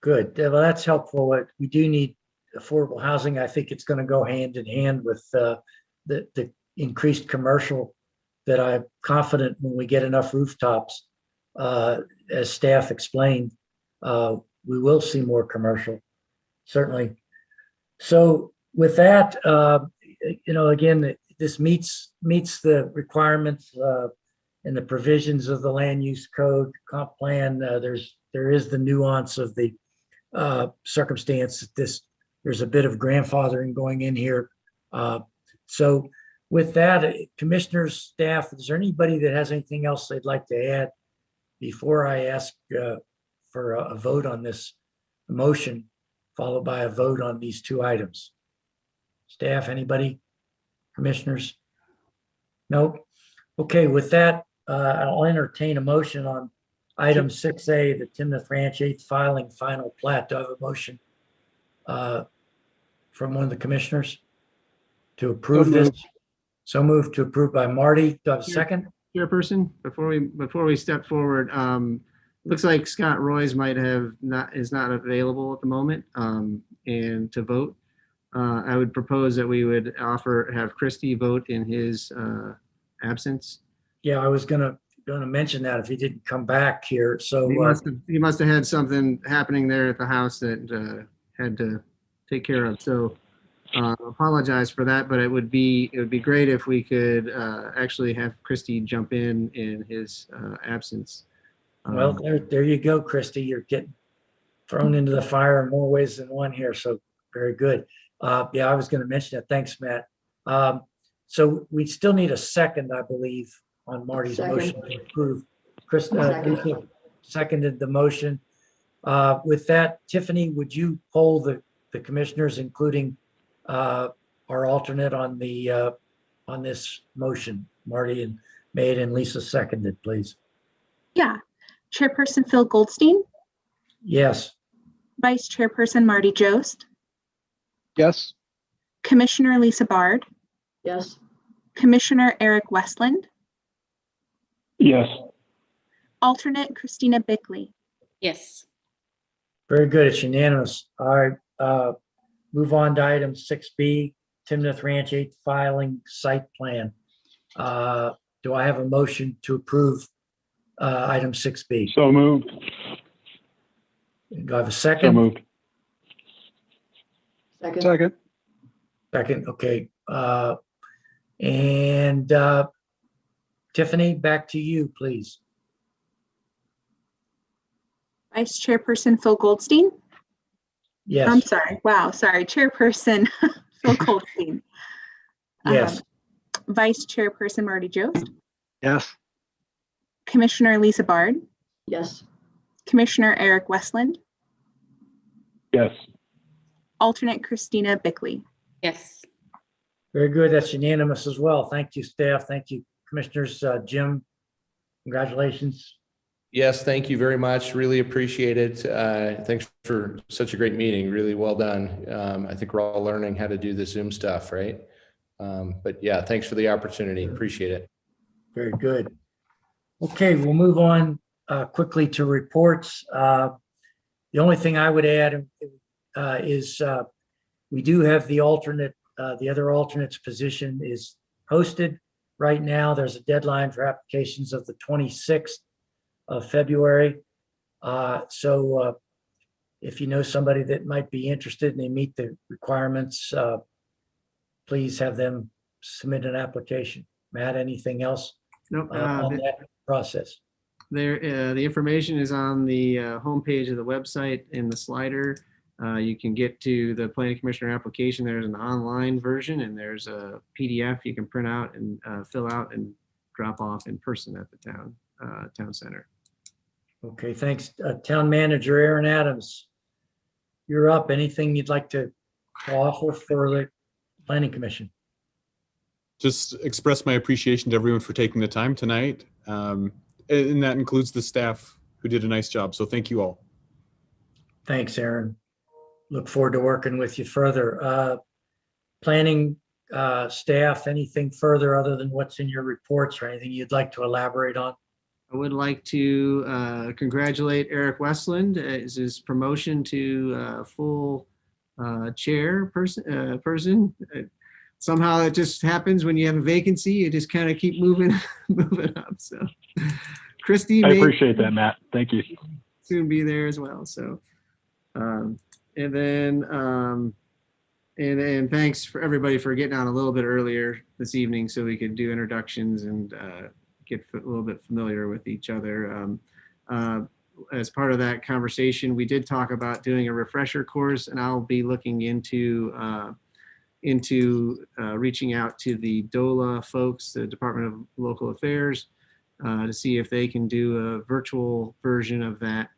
Good. Well, that's helpful. We do need affordable housing. I think it's going to go hand in hand with the increased commercial that I'm confident when we get enough rooftops, as staff explained, we will see more commercial, certainly. So with that, again, this meets the requirements and the provisions of the land use code comp plan. There is the nuance of the circumstance that there's a bit of grandfathering going in here. So With that, commissioners, staff, is there anybody that has anything else they'd like to add before I ask for a vote on this motion, followed by a vote on these two items? Staff, anybody? Commissioners? Nope. Okay, with that, I'll entertain a motion on item 6A, the Timnath Ranch 8th filing final plat. Do I have a motion from one of the commissioners to approve this? So moved to approve by Marty. Do I have a second? Chairperson, before we step forward, looks like Scott Roy's is not available at the moment, and to vote. I would propose that we would have Christie vote in his absence. Yeah, I was gonna mention that if he didn't come back here. So he must have had something happening there at the house that had to take care of. So apologize for that, but it would be great if we could actually have Christie jump in his absence. Well, there you go, Christie. You're getting thrown into the fire in more ways than one here. So very good. Yeah, I was going to mention that. Thanks, Matt. So we still need a second, I believe, on Marty's motion to approve. Lisa seconded the motion. With that, Tiffany, would you poll the commissioners, including our alternate on this motion? Marty and made and Lisa seconded, please. Yeah. Chairperson Phil Goldstein, Yes. Vice Chairperson Marty Jost, Yes. Commissioner Lisa Bard, Yes. Commissioner Eric Westland, Yes. alternate Christina Bickley. Yes. Very good. It's unanimous. All right. Move on to item 6B, Timnath Ranch 8th filing site plan. Do I have a motion to approve item 6B? So moved. Do I have a So second? moved. Second. Second, okay. And Tiffany, back to you, please. Vice Chairperson Phil Goldstein. Yes. I'm sorry. Wow. Sorry. Chairperson Phil Goldstein. Yes. Vice Chairperson Marty Jost. Yes. Commissioner Lisa Bard. Yes. Commissioner Eric Westland. Yes. Alternate Christina Bickley. Yes. Very good. That's unanimous as well. Thank you, staff. Thank you, commissioners. Jim, congratulations. Yes, thank you very much. Really appreciate it. Thanks for such a great meeting. Really well done. I think we're all learning how to do the Zoom stuff, right? But yeah, thanks for the opportunity. Appreciate it. Very good. Okay, we'll move on quickly to reports. The only thing I would add is we do have the alternate, the other alternate's position is posted right now. There's a deadline for applications of the 26th of February. So if you know somebody that might be interested and they meet the requirements, please have them submit an application. Matt, anything else Nope. on that process? The information is on the homepage of the website in the slider. You can get to the planning commissioner application. There's an online version and there's a PDF you can print out and fill out and drop off in person at the town center. Okay, thanks. Town Manager Aaron Adams, you're up. Anything you'd like to offer for the Planning Commission? Just express my appreciation to everyone for taking the time tonight. And that includes the staff who did a nice job. So thank you all. Thanks, Aaron. Look forward to working with you further. Planning staff, anything further other than what's in your reports or anything you'd like to elaborate on? I would like to congratulate Eric Westland as his promotion to full person. Somehow it just happens when you have a vacancy, you just kind of keep moving up. So Christy, I appreciate that, Matt. Thank you. Soon be there as well. So and thanks for everybody for getting on a little bit earlier this evening so we could do introductions and get a little bit familiar with each other. As part of that conversation, we did talk about doing a refresher course, and I'll be looking into into reaching out to the DOLA folks, the Department of Local Affairs, to see if they can do a virtual version of that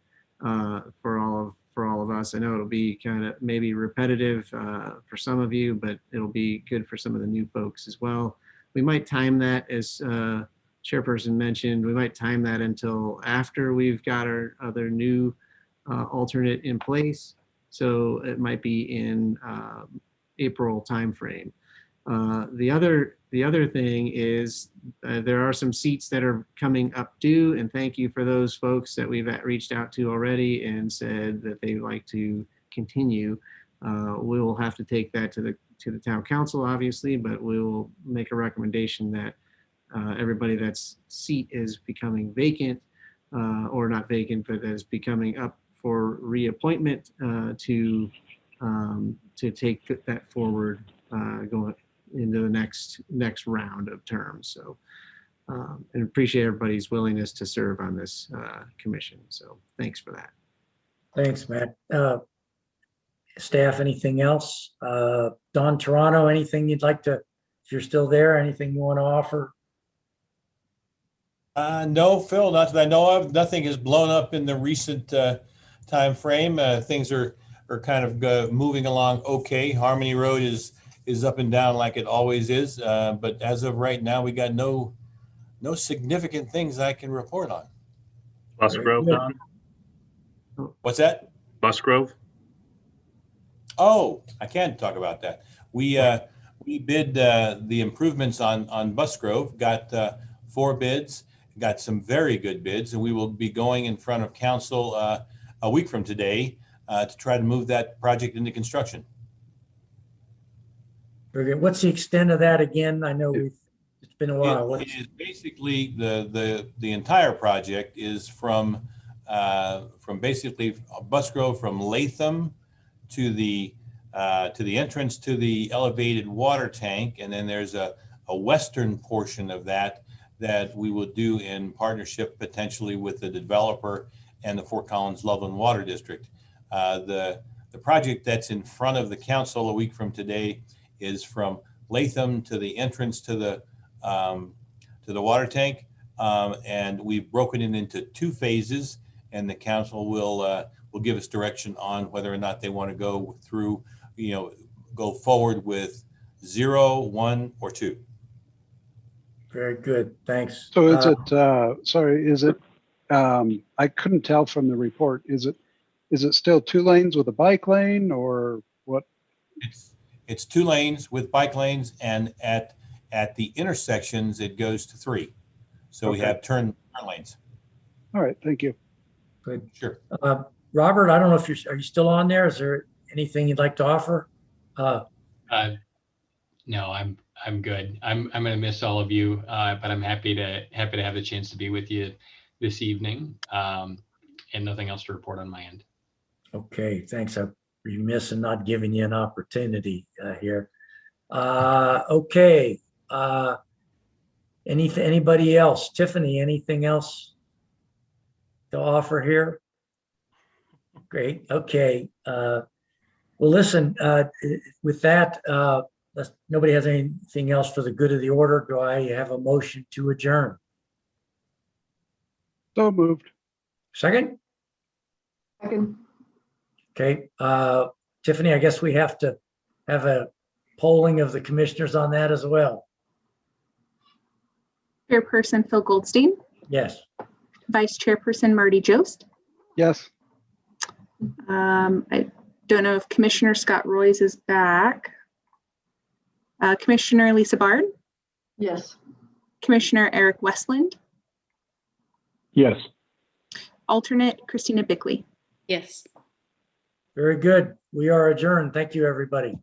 for all of us. I know it'll be kind of maybe repetitive for some of you, but it'll be good for some of the new folks as well. We might time that, as Chairperson mentioned, we might time that until after we've got our other new alternate in place. So it might be in April timeframe. The other thing is there are some seats that are coming up due, and thank you for those folks that we've reached out to already and said that they'd like to continue. We will have to take that to the town council, obviously, but we will make a recommendation that everybody that's seat is becoming vacant, or not vacant, but is becoming up for reappointment, to take that forward going into the next round of terms. So, and appreciate everybody's willingness to serve on this commission. So thanks for that. Thanks, Matt. Staff, anything else? Don Toronto, anything you'd like to, if you're still there, anything you want to offer? No, Phil, not that I know of. Nothing has blown up in the recent time frame. Things are kind of moving along okay. Harmony Road is up and down like it always is, but as of right now, we got no significant things I can report on. Musgrove, Don? What's that? Musgrove? Oh, I can talk about that. We bid the improvements on Musgrove, got 4 bids, got some very good bids, and we will be going in front of council a week from today to try to move that project into construction. Very good. What's the extent of that again? I know it's been a while. It is basically the entire project is from basically Musgrove, from Latham to the entrance to the elevated water tank, and then there's a western portion of that we will do in partnership potentially with the developer and the Fort Collins Loveland Water District. The project that's in front of the council a week from today is from Latham to the entrance to the water tank, and we've broken it into 2 phases, and the council will give us direction on whether or not they want to go through, go forward with 0, 1, or 2. Very good. Thanks. So is it, sorry, is it, I couldn't tell from the report, is it still 2 lanes with a bike lane, or what? It's 2 lanes with bike lanes, and at the intersections, it goes to 3. So Okay. we have turn lanes. All right, thank you. Good. Sure. Robert, I don't know if are you still on there? Is there anything you'd like to offer? No, I'm good. I'm going to miss all of you, but I'm happy to have the chance to be with you this evening, and nothing else to report on my end. Okay, thanks. I'm remiss in not giving you an opportunity here. Okay. Anybody else? Tiffany, anything else to offer here? Great. Okay. Well, listen, with that, nobody has anything else for the good of the order. Do I have a motion to adjourn? So moved. Second? Second. Okay. Tiffany, I guess we have to have a polling of the commissioners on that as well. Chairperson Phil Goldstein, Yes. Vice Chairperson Marty Jost. Yes. I don't know if Commissioner Scott Royce is back. Commissioner Lisa Bard, Yes. Commissioner Eric Westland, Yes. alternate Christina Bickley. Yes. Very good. We are adjourned. Thank you, everybody.